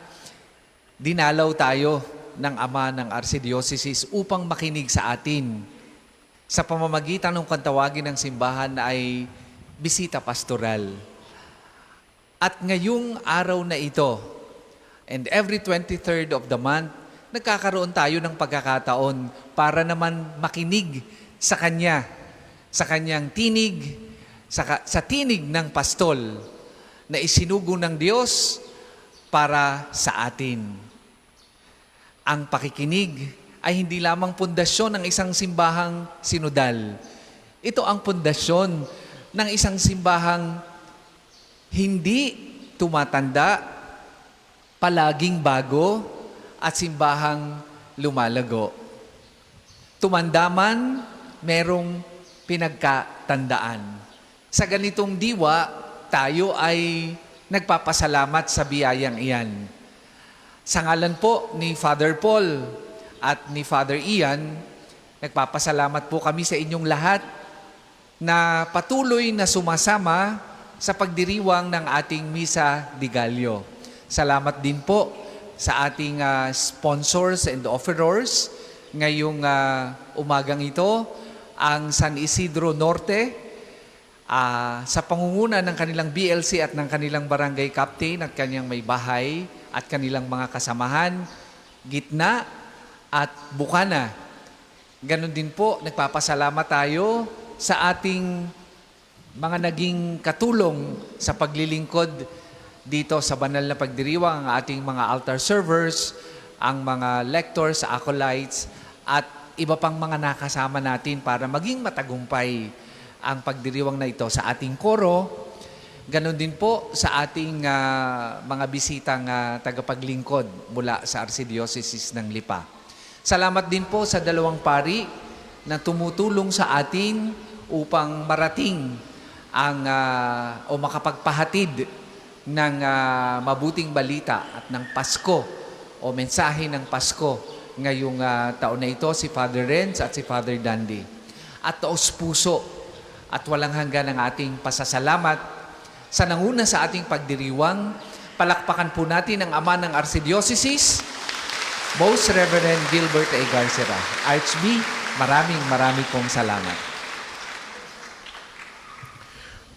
dinalaw tayo ng Ama ng Archdiocese upang makinig sa atin. Sa pamamagitan ng kantawagin ng simbahan ay bisita pastoral. At ngayong araw na ito, and every 23rd of the month, nagkakaroon tayo ng pagkakataon para naman makinig sa Kanya, sa Kanyang tinig, sa tinig ng pastol na isinugo ng Diyos para sa atin. Ang pakikinig ay hindi lamang pundasyon ng isang simbahang sinodal. Ito ang pundasyon ng isang simbahang hindi tumatanda, palaging bago, at simbahang lumalago. Tumanda man, merong pinagkatandaan. Sa ganitong diwa, tayo ay nagpapasalamat sa biyayang iyan. Sa ngalan po ni Father Paul at ni Father Ian, nagpapasalamat po kami sa inyong lahat na patuloy na sumasama sa pagdiriwang ng ating Misa de Gallo. Salamat din po sa ating sponsors and offerors ngayong umagang ito, ang San Isidro Norte, sa pangunguna ng kanilang BLC at ng kanilang barangay captain at kanyang may bahay at kanilang mga kasamahan, Gitna at Bukana. Ganon din po, nagpapasalamat tayo sa ating mga naging katulong sa paglilingkod dito sa banal na pagdiriwang, ang ating mga altar servers, ang mga lectors, acolytes, at iba pang mga nakasama natin para maging matagumpay ang pagdiriwang na ito sa ating koro. Ganon din po sa ating mga bisitang tagapaglingkod mula sa Archdiocese ng Lipa. Salamat din po sa dalawang pari na tumutulong sa atin upang marating ang o makapagpahatid ng mabuting balita at ng Pasko o mensahe ng Pasko ngayong taon na ito, si Father Renz at si Father Dandy. At taos puso at walang hanggan ang ating pasasalamat sa nanguna sa ating pagdiriwang. Palakpakan po natin ang Ama ng Archdiocese, Most Reverend Gilbert A. Garcera. Archb, maraming pong salamat.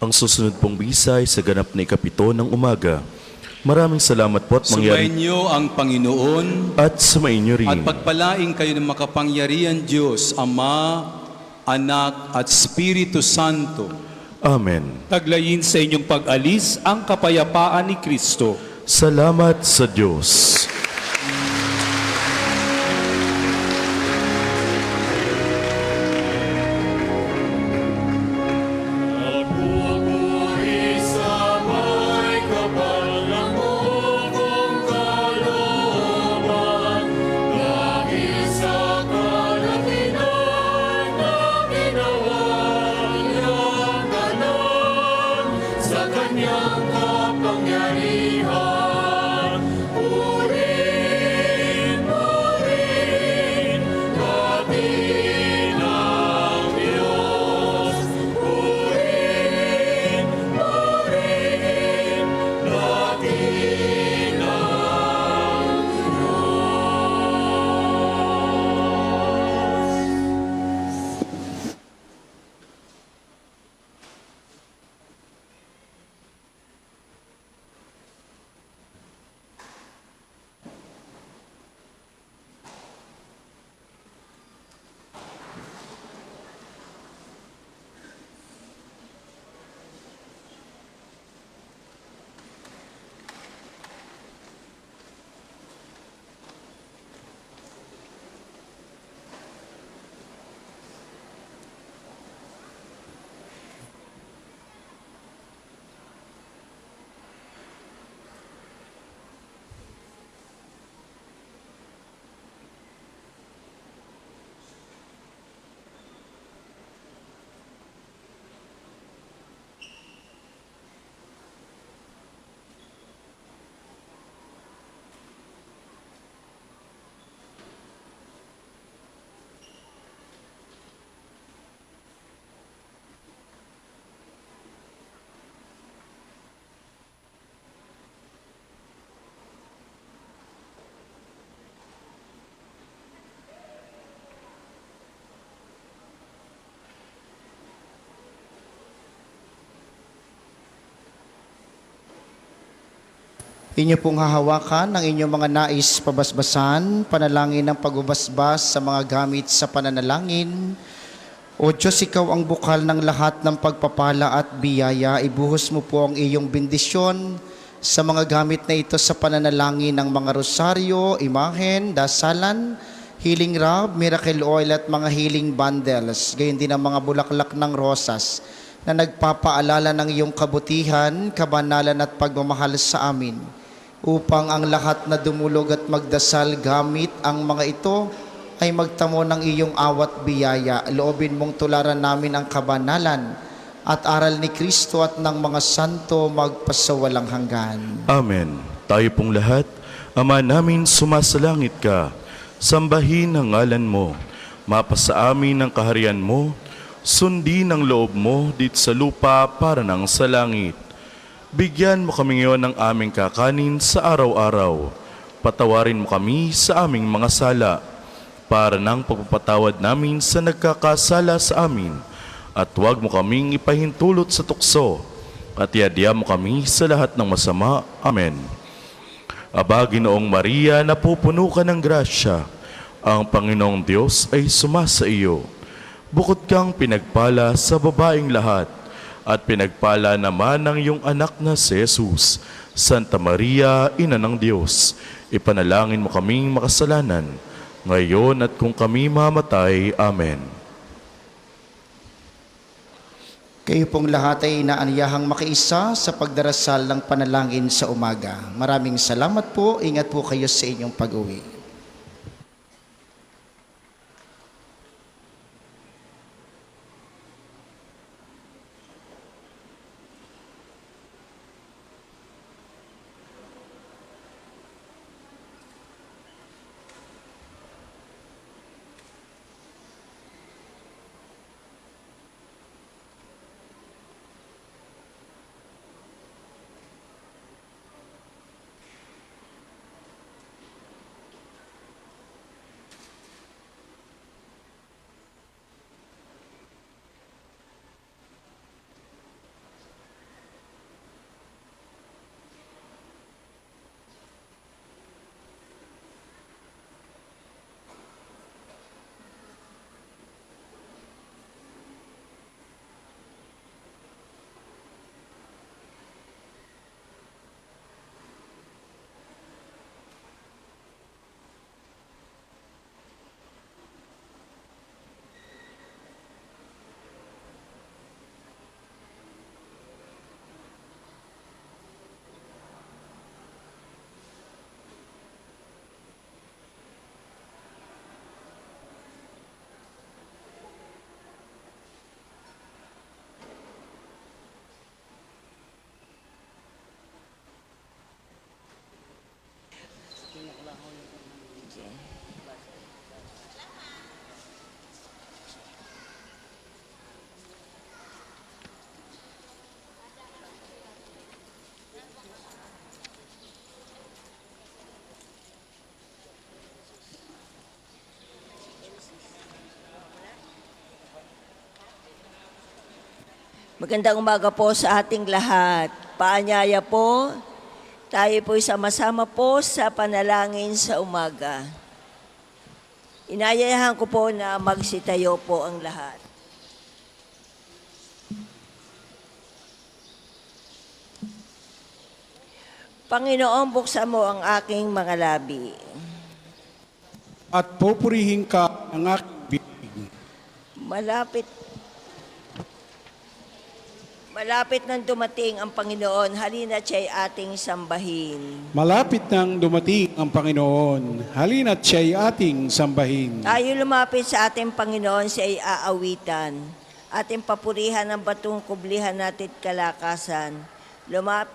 Ang susunod pong bisay sa ganap na ikapito ng umaga. Maraming salamat po at Sumayin niyo ang Panginoon at sumayin niyo rin. at pagpalaing kayo ng makapangyarihan Diyos, Ama, Anak at Espiritu Santo. Amen. Taglayin sa inyong pag-alis ang kapayapaan ni Kristo. Salamat sa Diyos. Nagpupuri sa may kapal ng bukong kalooban, dahil sa kalakihan na ginawa niyang ganon sa kanyang kapangyarihan. Purihin, purihin natin ang Diyos. Purihin, purihin natin ang Diyos. Inyo pong hahawakan ang inyong mga nais pabasbasan, panalangin ng pagbabasbas sa mga gamit sa pananalangin. O Diyos, ikaw ang bukal ng lahat ng pagpapala at biyaya. Ibuhos mo po ang iyong bendisyon sa mga gamit na ito sa pananalangin ng mga rosaryo, imahen, dasalan, healing rub, miracle oil at mga healing bundles. Gayon din ang mga bulaklak ng rosas na nagpapaalala ng iyong kabutihan, kabanalan at pagmamahal sa amin, upang ang lahat na dumulog at magdasal gamit ang mga ito ay magtamo ng iyong awat biyaya. Loobin mong tularan namin ang kabanalan at aral ni Kristo at ng mga santo magpasawalang hanggan. Amen. Tayo pong lahat, Ama namin sumasalangit ka, sambahin ang ngalan mo, mapasa amin ang kaharian mo, sundin ang loob mo dito sa lupa para nang sa langit. Bigyan mo kami ngayon ng aming kakanin sa araw-araw. Patawarin mo kami sa aming mga sala, para ng pagpapatawad namin sa nagkakasala sa amin. At huwag mo kaming ipahintulot sa tukso, at iadya mo kami sa lahat ng masama. Amen. Aba, Ginoong Maria, napupuno ka ng grasya, ang Panginoong Diyos ay sumasa iyo. Bukod kang pinagpala sa babaeng lahat, at pinagpala naman ng iyong anak na si Jesus. Santa Maria, Ina ng Diyos, ipanalangin mo kaming makasalanan, ngayon at kung kami mamatay. Amen. Kayo pong lahat ay inaanyahang makiisa sa pagdarasal ng panalangin sa umaga. Maraming salamat po. Ingat po kayo sa inyong pag-uwi. Magandang umaga po sa ating lahat. Paanyaya po, tayo po'y sama-sama po sa panalangin sa umaga. Inayayahan ko po na magsitayo po ang lahat. Panginoon, buksan mo ang aking mga labi. At pupurihin ka ang aking bibig. Malapit nang dumating ang Panginoon, halina't siya'y ating sambahin. Malapit nang dumating ang Panginoon, halina't siya'y ating sambahin. Tayo lumapit sa ating Panginoon, siya'y aawitan. Ating papurihan ang batong kublihan natin kalakasan.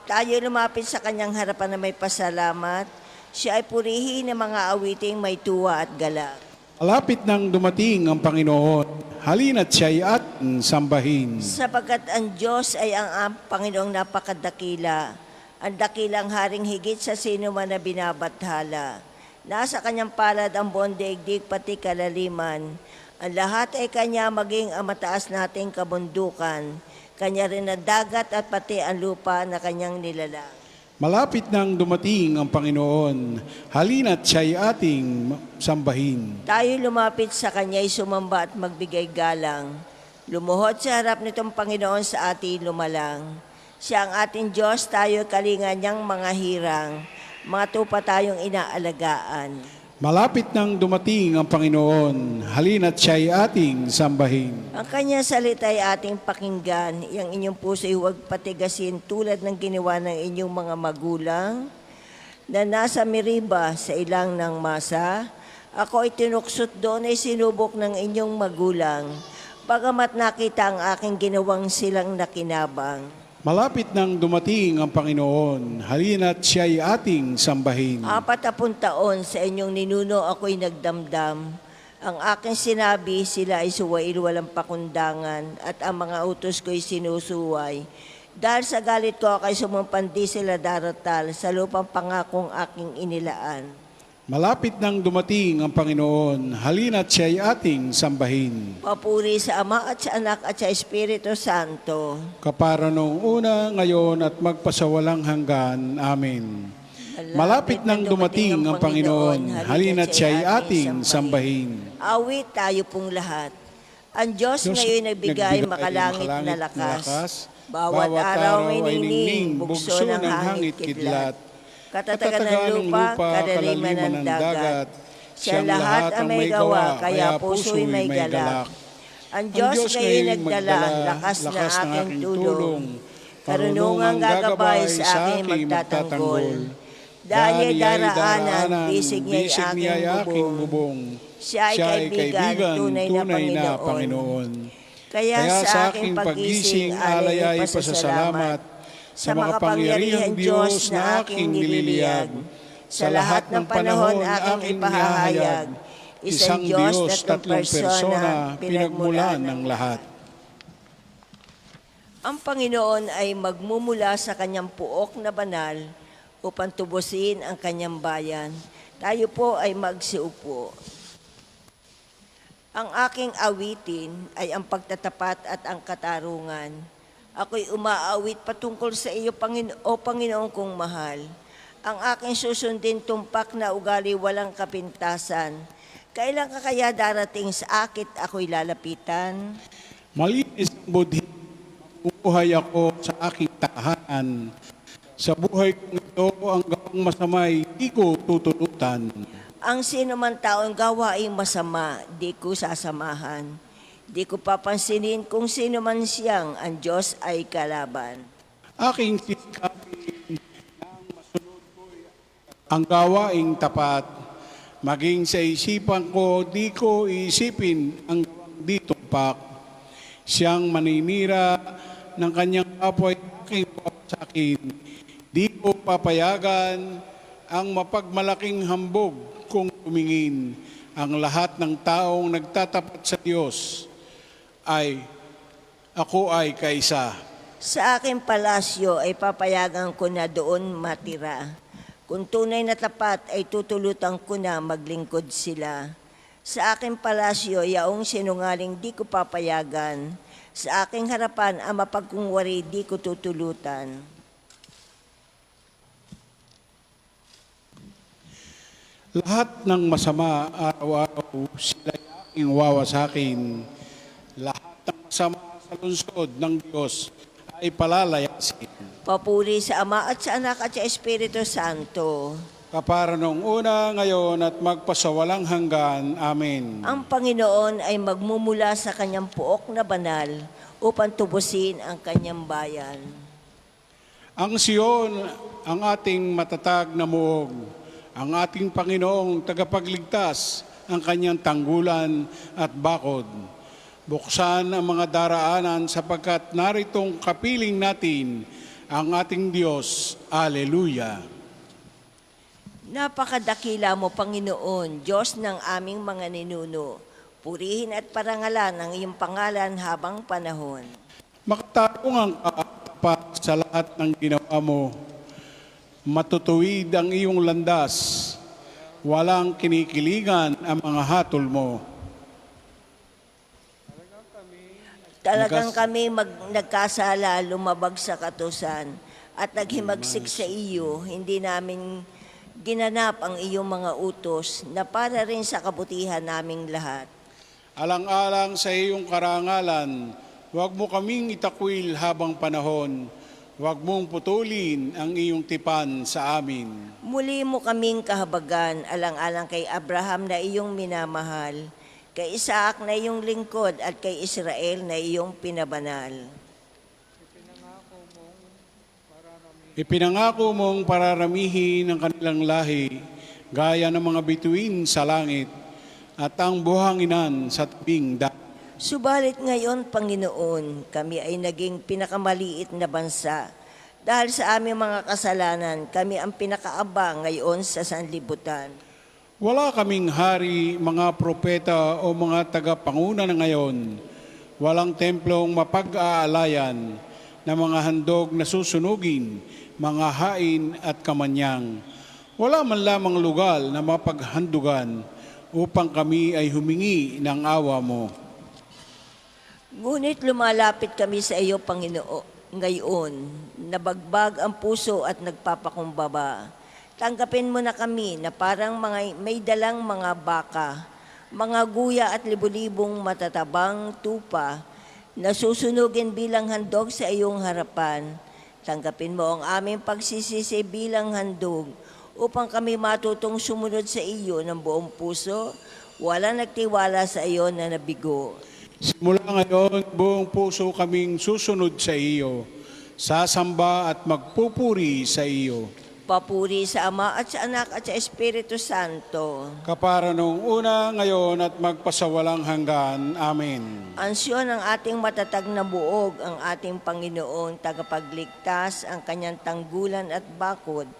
Tayo lumapit sa kanyang harapan na may pasalamat. Siya ay purihin ng mga awiting may tuwa at galak. Malapit nang dumating ang Panginoon, halina't siya'y ating sambahin. Sapagkat ang Diyos ay ang Panginoong napakadakila, ang dakilang haring higit sa sino man na binabathala. Nasa kanyang palad ang buong daigdig pati kalaliman. Ang lahat ay kanya maging ang mataas nating kabundukan. Kanya rin ang dagat at pati ang lupa na kanyang nilalang. Malapit nang dumating ang Panginoon, halina't siya'y ating sambahin. Tayo lumapit sa Kanya'y sumamba at magbigay galang. Lumuhod sa harap nitong Panginoon sa ating lumalang. Siya ang ating Diyos, tayo kalingan niyang mga hirang. Mga tupa tayong inaalagaan. Malapit nang dumating ang Panginoon, halina't siya'y ating sambahin. Ang kanyang salita ay ating pakinggan. Yang inyong puso'y huwag patigasin tulad ng ginawa ng inyong mga magulang na nasa Meriba sa ilang ng Masa. Ako ay tinuksot doon ay sinubok ng inyong magulang. Pagamat nakita ang aking ginawang silang nakinabang. Malapit nang dumating ang Panginoon, halina't siya'y ating sambahin. 40 taon sa inyong ninuno ako'y nagdamdam. Ang aking sinabi, sila ay suwail walang pakundangan, at ang mga utos ko'y sinusuway. Dahil sa galit ko, ako'y sumumpandi sila daratal sa lupang pangakong aking inilaan. Malapit nang dumating ang Panginoon, halina't siya'y ating sambahin. Papuri sa Ama at sa Anak at sa Espiritu Santo. Kapara noong una, ngayon at magpasawalang hanggan. Amen. Malapit nang dumating ang Panginoon, halina't siya'y ating sambahin. Awit tayo pong lahat. Ang Diyos ngayon nagbigay makalangit na lakas. Bawat araw may ningning, bugso ng hangit kidlat. Katatagan ng lupa, kalaliman ng dagat. Siyang lahat ang may gawa, kaya puso'y may galak. Ang Diyos ngayon nagdala, lakas na aking tulong. Karunungang gagabay sa aking magtatanggol. Dahil daraanan, bisig niya'y aking bubong. Siya ay kaibigan, tunay na Panginoon. Kaya sa aking paggising, alay ay pasasalamat sa makapangyarihang Diyos na aking nililiyag. Sa lahat ng panahon aking ipahahayag, isang Diyos, tatlong persona, pinagmulan ng lahat. Ang Panginoon ay magmumula sa kanyang puok na banal upang tubusin ang kanyang bayan. Tayo po ay magsiupo. Ang aking awitin ay ang pagtatapat at ang katarungan. Ako'y umaawit patungkol sa iyo, O Panginoon kong mahal. Ang aking susundin tumpak na ugali walang kapintasan. Kailan ka kaya darating sa akit ako'y lalapitan? Malinis ang budhi, buhay ako sa aking tahanan. Sa buhay kong ito, ang gawang masamay, di ko tutulutan. Ang sino man taong gawaing masama, di ko sasamahan. Di ko papansinin kung sino man siyang ang Diyos ay kalaban. Aking sikapin nang masunod ko'y ang gawaing tapat. Maging sa isipan ko, di ko isipin ang di tumpak. Siyang maninira ng kanyang kapwa aking papasakin. Di ko papayagan ang mapagmalaking hambog kung tumingin. Ang lahat ng taong nagtatapat sa Diyos ako ay kaisa. Sa aking palasyo ay papayagan ko na doon matira. Kung tunay na tapat ay tutulutan ko na maglingkod sila. Sa aking palasyo, yaong sinungaling di ko papayagan. Sa aking harapan, ang mapagkungwari di ko tutulutan. Lahat ng masama araw-araw sila aking wawasakin. Lahat ng masama sa lungsod ng Diyos ay palalayasin. Papuri sa Ama at sa Anak at sa Espiritu Santo. Kapara noong una, ngayon at magpasawalang hanggan. Amen. Ang Panginoon ay magmumula sa kanyang puok na banal upang tubusin ang kanyang bayan. Ang Siyon, ang ating matatag na muog, ang ating Panginoong tagapagligtas, ang kanyang tanggulan at bakod. Buksan ang mga daraanan sapagkat naritong kapiling natin ang ating Diyos. Alleluia. Napakadakila mo, Panginoon, Diyos ng aming mga ninuno. Purihin at parangalan ang iyong pangalan habang panahon. Makatarungan ka pa sa lahat ng ginawa mo. Matutuwid ang iyong landas. Walang kinikilingan ang mga hatol mo. Talagang kami nagkasala, lumabag sa katusan, at naghimagsik sa iyo, hindi namin ginanap ang iyong mga utos na para rin sa kabutihan naming lahat. Alang-alang sa iyong karangalan, huwag mo kaming itakwil habang panahon. Huwag mong putulin ang iyong tipan sa amin. Muli mo kaming kahabagan, alang-alang kay Abraham na iyong minamahal, kay Isaac na iyong lingkod at kay Israel na iyong pinabanal. Ipinangako mong pararamihin ang kanilang lahi, gaya ng mga bituin sa langit, at ang buhanginan sa tabing dagat. Subalit ngayon, Panginoon, kami ay naging pinakamaliit na bansa. Dahil sa aming mga kasalanan, kami ang pinakaabang ngayon sa sanlibutan. Wala kaming hari, mga propeta o mga tagapanguna na ngayon. Walang templong mapag-aalayan na mga handog na susunugin, mga hain at kamanyang. wala man lamang lugar na mapaghandugan upang kami ay humingi ng awa mo. Ngunit lumalapit kami sa iyo, Panginoon, ngayon, nabagbag ang puso at nagpapakumbaba. Tanggapin mo na kami na parang may dalang mga baka, mga guya at libu-libong matatabang tupa na susunugin bilang handog sa iyong harapan. Tanggapin mo ang aming pagsisisi bilang handog upang kami matutong sumunod sa iyo ng buong puso, walang nagtiwala sa iyo na nabigo. Simula ngayon, buong puso kaming susunod sa iyo, sasamba at magpupuri sa iyo. Papuri sa Ama at sa Anak at sa Espiritu Santo. Kapara noong una, ngayon at magpasawalang hanggan. Amen. Ansyon ang ating matatag na buog, ang ating Panginoon, tagapagligtas, ang kanyang tanggulan at bakod.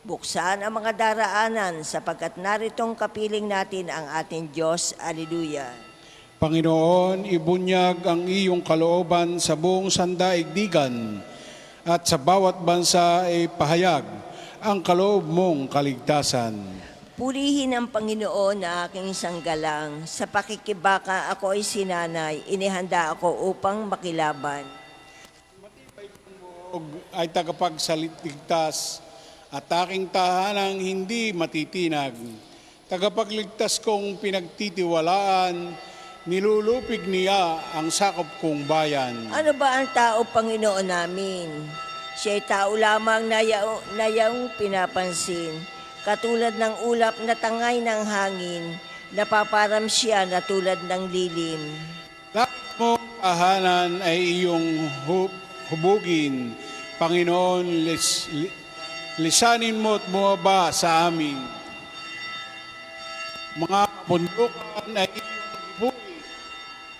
Buksan ang mga daraanan sapagkat naritong kapiling natin ang ating Diyos. Alleluia. Panginoon, ibunyag ang iyong kalooban sa buong sandaigdigan at sa bawat bansa ay pahayag ang kaloob mong kaligtasan. Purihin ang Panginoon na aking sanggalang. Sa pakikibaka ako ay sinanay, inihanda ako upang makilaban. Ay tagapagsaligtas at aking tahanang hindi matitinag. Tagapagligtas kong pinagtitiwalaan, nilulupig niya ang sakop kong bayan. Ano ba ang tao, Panginoon namin? Siya'y tao lamang na yaong pinapansin. Katulad ng ulap na tangay ng hangin, napaparam siya na tulad ng lilim. Lahat mo tahanan ay iyong hubugin. Panginoon, lisanin mo at bumaba sa amin. Mga bundukan ay iyong hubugin.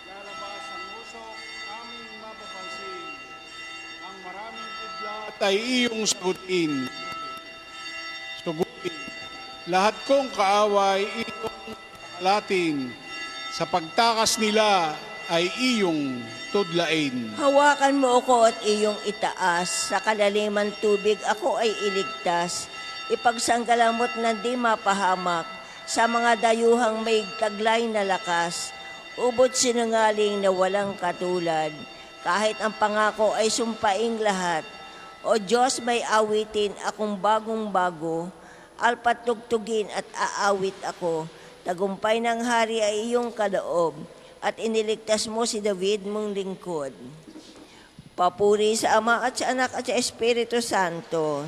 Lalabas ang usok, aming mapapansin. Ang maraming kidlat ay iyong sagutin. Lahat kong kaaway iyong latin. Sa pagtakas nila ay iyong tudlain. Hawakan mo ako at iyong itaas. Sa kalaliman tubig ako ay iligtas. Ipagsanggalamot na di mapahamak. Sa mga dayuhang may taglay na lakas. Ubot sinungaling na walang katulad. Kahit ang pangako ay sumpaing lahat. O Diyos, may awitin akong bagong-bago. Alpat tugtugin at aawit ako. Tagumpay ng hari ay iyong kaloob. At iniligtas mo si David mong lingkod. Papuri sa Ama at sa Anak at sa Espiritu Santo.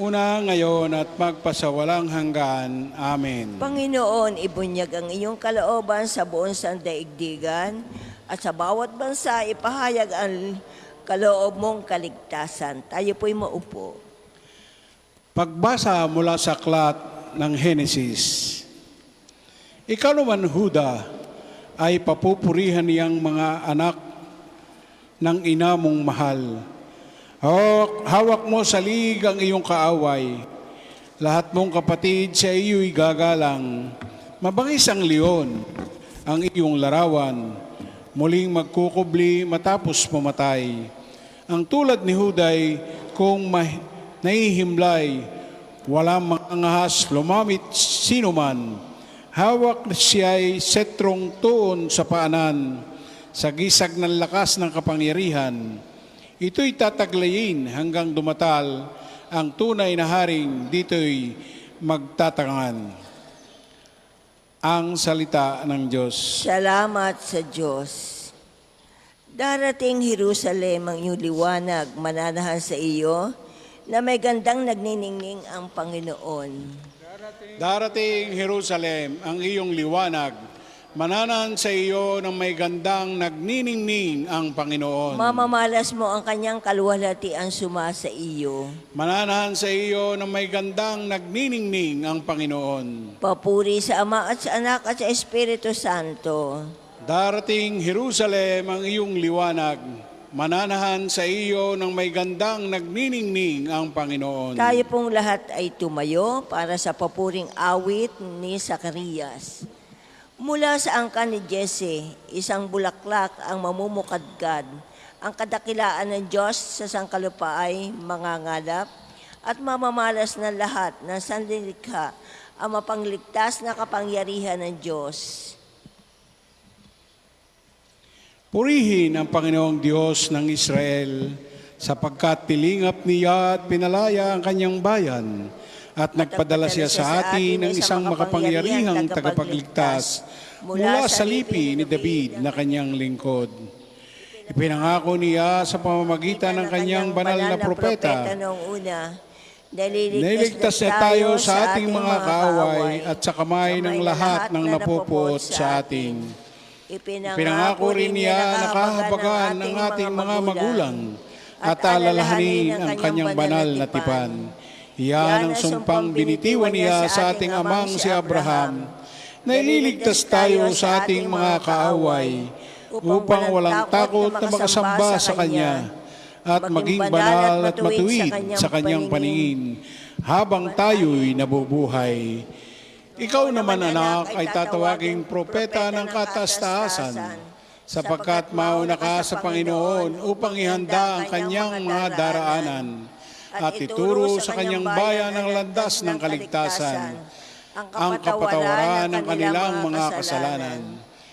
Una, ngayon at magpasawalang hanggan. Amen. Panginoon, ibunyag ang iyong kalooban sa buong sandaigdigan at sa bawat bansa ipahayag ang kaloob mong kaligtasan. Tayo po'y maupo. Pagbasa mula sa aklat ng Henesis. Ikaw naman, Huda, ay papupurihan niyang mga anak ng ina mong mahal. Hawak mo sa lig ang iyong kaaway. Lahat mong kapatid sa iyo'y gagalang. Mabangis ang leon, ang iyong larawan. Muling magkukubli matapos pumatay. Ang tulad ni Huday, kung nahihimlay, walang mangangahas lumamit sino man. Hawak siya'y setrong tuon sa paanan, sa gisag ng lakas ng kapangyarihan. Ito'y tataglayin hanggang dumatal, ang tunay na haring dito'y magtatangan. Ang salita ng Diyos. Salamat sa Diyos. Darating Jerusalem ang iyong liwanag, mananahan sa iyo, na may gandang nagniningning ang Panginoon. Darating Jerusalem ang iyong liwanag, mananan sa iyo ng may gandang nagniningning ang Panginoon. Mamamalas mo ang kanyang kaluwalhatian suma sa iyo. Mananahan sa iyo ng may gandang nagniningning ang Panginoon. Papuri sa Ama at sa Anak at sa Espiritu Santo. Darating Jerusalem ang iyong liwanag, mananahan sa iyo ng may gandang nagniningning ang Panginoon. Tayo pong lahat ay tumayo para sa papuring awit ni Zacarias. Mula sa angkan ni Jesse, isang bulaklak ang mamumukadkad. Ang kadakilaan ng Diyos sa sangkalupa ay mangangalap at mamamalas ng lahat ng sanlilikha ang mapangligtas na kapangyarihan ng Diyos. Purihin ang Panginoong Diyos ng Israel, sapagkat pilingap niya at pinalaya ang kanyang bayan, at nagpadala siya sa atin ng isang makapangyarihang tagapagligtas mula sa lipi ni David na kanyang lingkod. Ipinangako niya sa pamamagitan ng kanyang banal na propeta, noong una, nailigtas niya tayo sa ating mga kaaway at sa kamay ng lahat ng napupot sa atin. Ipinangako rin niya na kahabagan ng ating mga magulang at alalahanin ang kanyang banal na tipan. Iyan ang sumpang binitiwan niya sa ating amang si Abraham, na ililigtas tayo sa ating mga kaaway upang walang takot na makasamba sa Kanya at maging banal at matuwid sa Kanyang paningin habang tayo'y nabubuhay. Ikaw naman, anak, ay tatawaging propeta ng kataas-taasan, sapagkat mauna ka sa Panginoon upang ihanda ang Kanyang mga daraanan at ituro sa Kanyang bayan ang landas ng kaligtasan, ang kapatawaran ng kanilang mga kasalanan.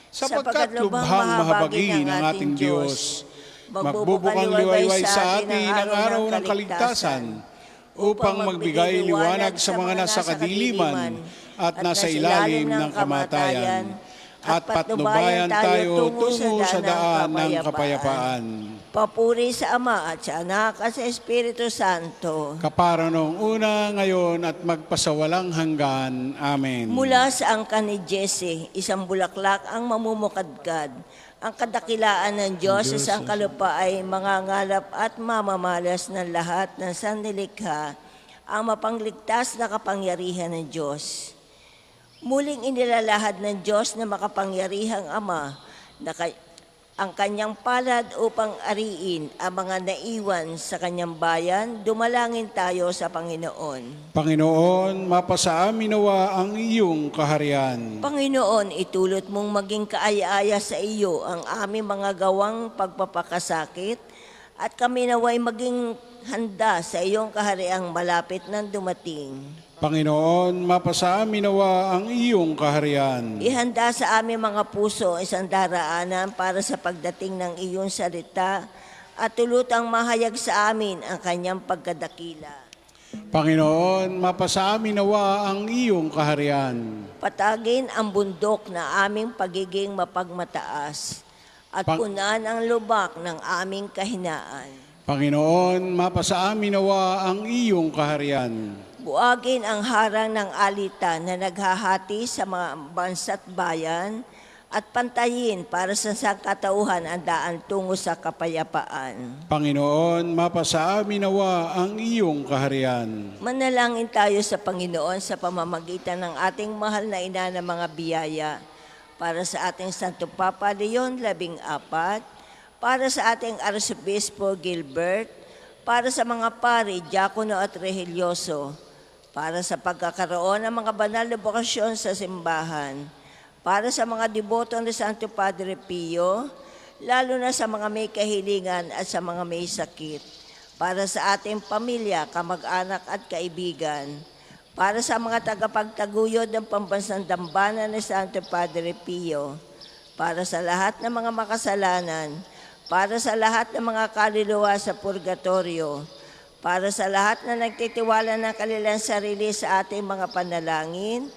Sapagkat lubhang mahabagin ang ating Diyos, magbubukang liwayway sa atin ang araw ng kaligtasan, upang magbigay liwanag sa mga nasa kadiliman at nasa ilalim ng kamatayan, at patnubayan tayo tungo sa daan ng kapayapaan. Papuri sa Ama at sa Anak at sa Espiritu Santo. Kapara noong una, ngayon at magpasawalang hanggan. Amen. Mula sa angkan ni Jesse, isang bulaklak ang mamumukadkad. Ang kadakilaan ng Diyos sa sangkalupa ay mangangalap at mamamalas ng lahat ng sanlilikha, ang mapangligtas na kapangyarihan ng Diyos. Muling inilalahad ng Diyos na makapangyarihang Ama na ang kanyang palad upang ariin ang mga naiwan sa kanyang bayan. Dumalangin tayo sa Panginoon. Panginoon, mapasa amin nawa ang iyong kaharian. Panginoon, itulot mong maging kaaya-aya sa iyo ang aming mga gawang pagpapakasakit, at kami naway maging handa sa iyong kahariang malapit ng dumating. Panginoon, mapasa amin nawa ang iyong kaharian. Ihanda sa aming mga puso isang daraanan para sa pagdating ng iyong salita, at tulutang mahayag sa amin ang kanyang pagkadakila. Panginoon, mapasa amin nawa ang iyong kaharian. Patagin ang bundok na aming pagiging mapagmataas, at punan ang lubak ng aming kahinaan. Panginoon, mapasa amin nawa ang iyong kaharian. Buagin ang harang ng alita na naghahati sa mga bansa't bayan, at pantayin para sa sangkatauhan ang daan tungo sa kapayapaan. Panginoon, mapasa amin nawa ang iyong kaharian. Manalangin tayo sa Panginoon sa pamamagitan ng ating mahal na ina ng mga biyaya, para sa ating Santo Papa Leon 14, para sa ating Arsobispo Gilbert, para sa mga pari, diakono at religyoso, para sa pagkakaroon ng mga banal na bokasyon sa simbahan, para sa mga deboto ni Santo Padre Pio, lalo na sa mga may kahilingan at sa mga may sakit, para sa ating pamilya, kamag-anak at kaibigan, para sa mga tagapagtaguyod ng pambansang dambana ni Santo Padre Pio, para sa lahat ng mga makasalanan, para sa lahat ng mga kaluluwa sa purgatorio, para sa lahat na nagtitiwala ng kanilang sarili sa ating mga panalangin,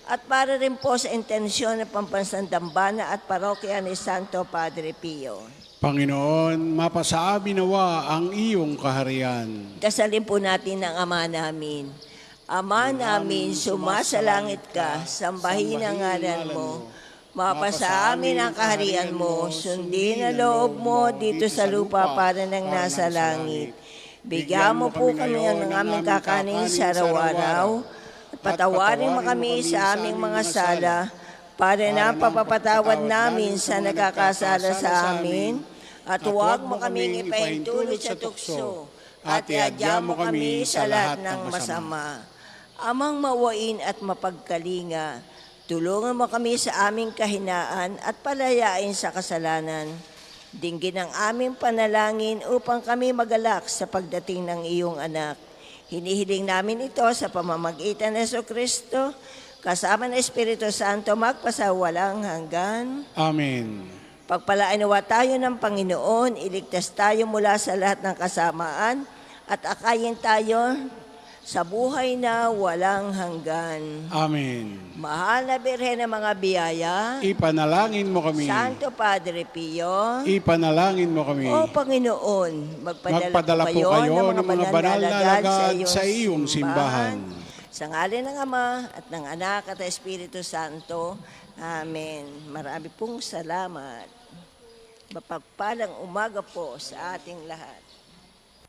at para rin po sa intensyon ng pambansang dambana at parokya ni Santo Padre Pio. Panginoon, mapasa amin nawa ang iyong kaharian. Dasalin po natin ang Ama namin. Ama namin, sumasalangit ka, sambahin ang ngalan mo. Mapasa amin ang kaharian mo, sundin ang loob mo dito sa lupa para nang nasa langit. Bigyan mo po kami ng aming kakanin sa araw-araw, at patawarin mo kami sa aming mga sala, para na papapatawad namin sa nagkakasala sa amin, at huwag mo kaming ipahintulot sa tukso, at iadya mo kami sa lahat ng masama. Amang mawain at mapagkalinga, tulungan mo kami sa aming kahinaan at palayain sa kasalanan. Dinggin ang aming panalangin upang kami magalak sa pagdating ng iyong anak. Hinihiling namin ito sa pamamagitan ng Jesucristo, kasama ng Espiritu Santo, magpasawalang hanggan. Amen. Pagpalainawa tayo ng Panginoon, iligtas tayo mula sa lahat ng kasamaan at akayin tayo sa buhay na walang hanggan. Amen. Mahal na Birhen ng mga biyaya, Ipanalangin mo kami. Santo Padre Pio, Ipanalangin mo kami. O Panginoon, Magpadala po kayo ng mga banal na alagad sa iyong simbahan. Sa ngalan ng Ama at ng Anak at ng Espiritu Santo. Amen. Marami pong salamat. Mapagpalang umaga po sa ating lahat.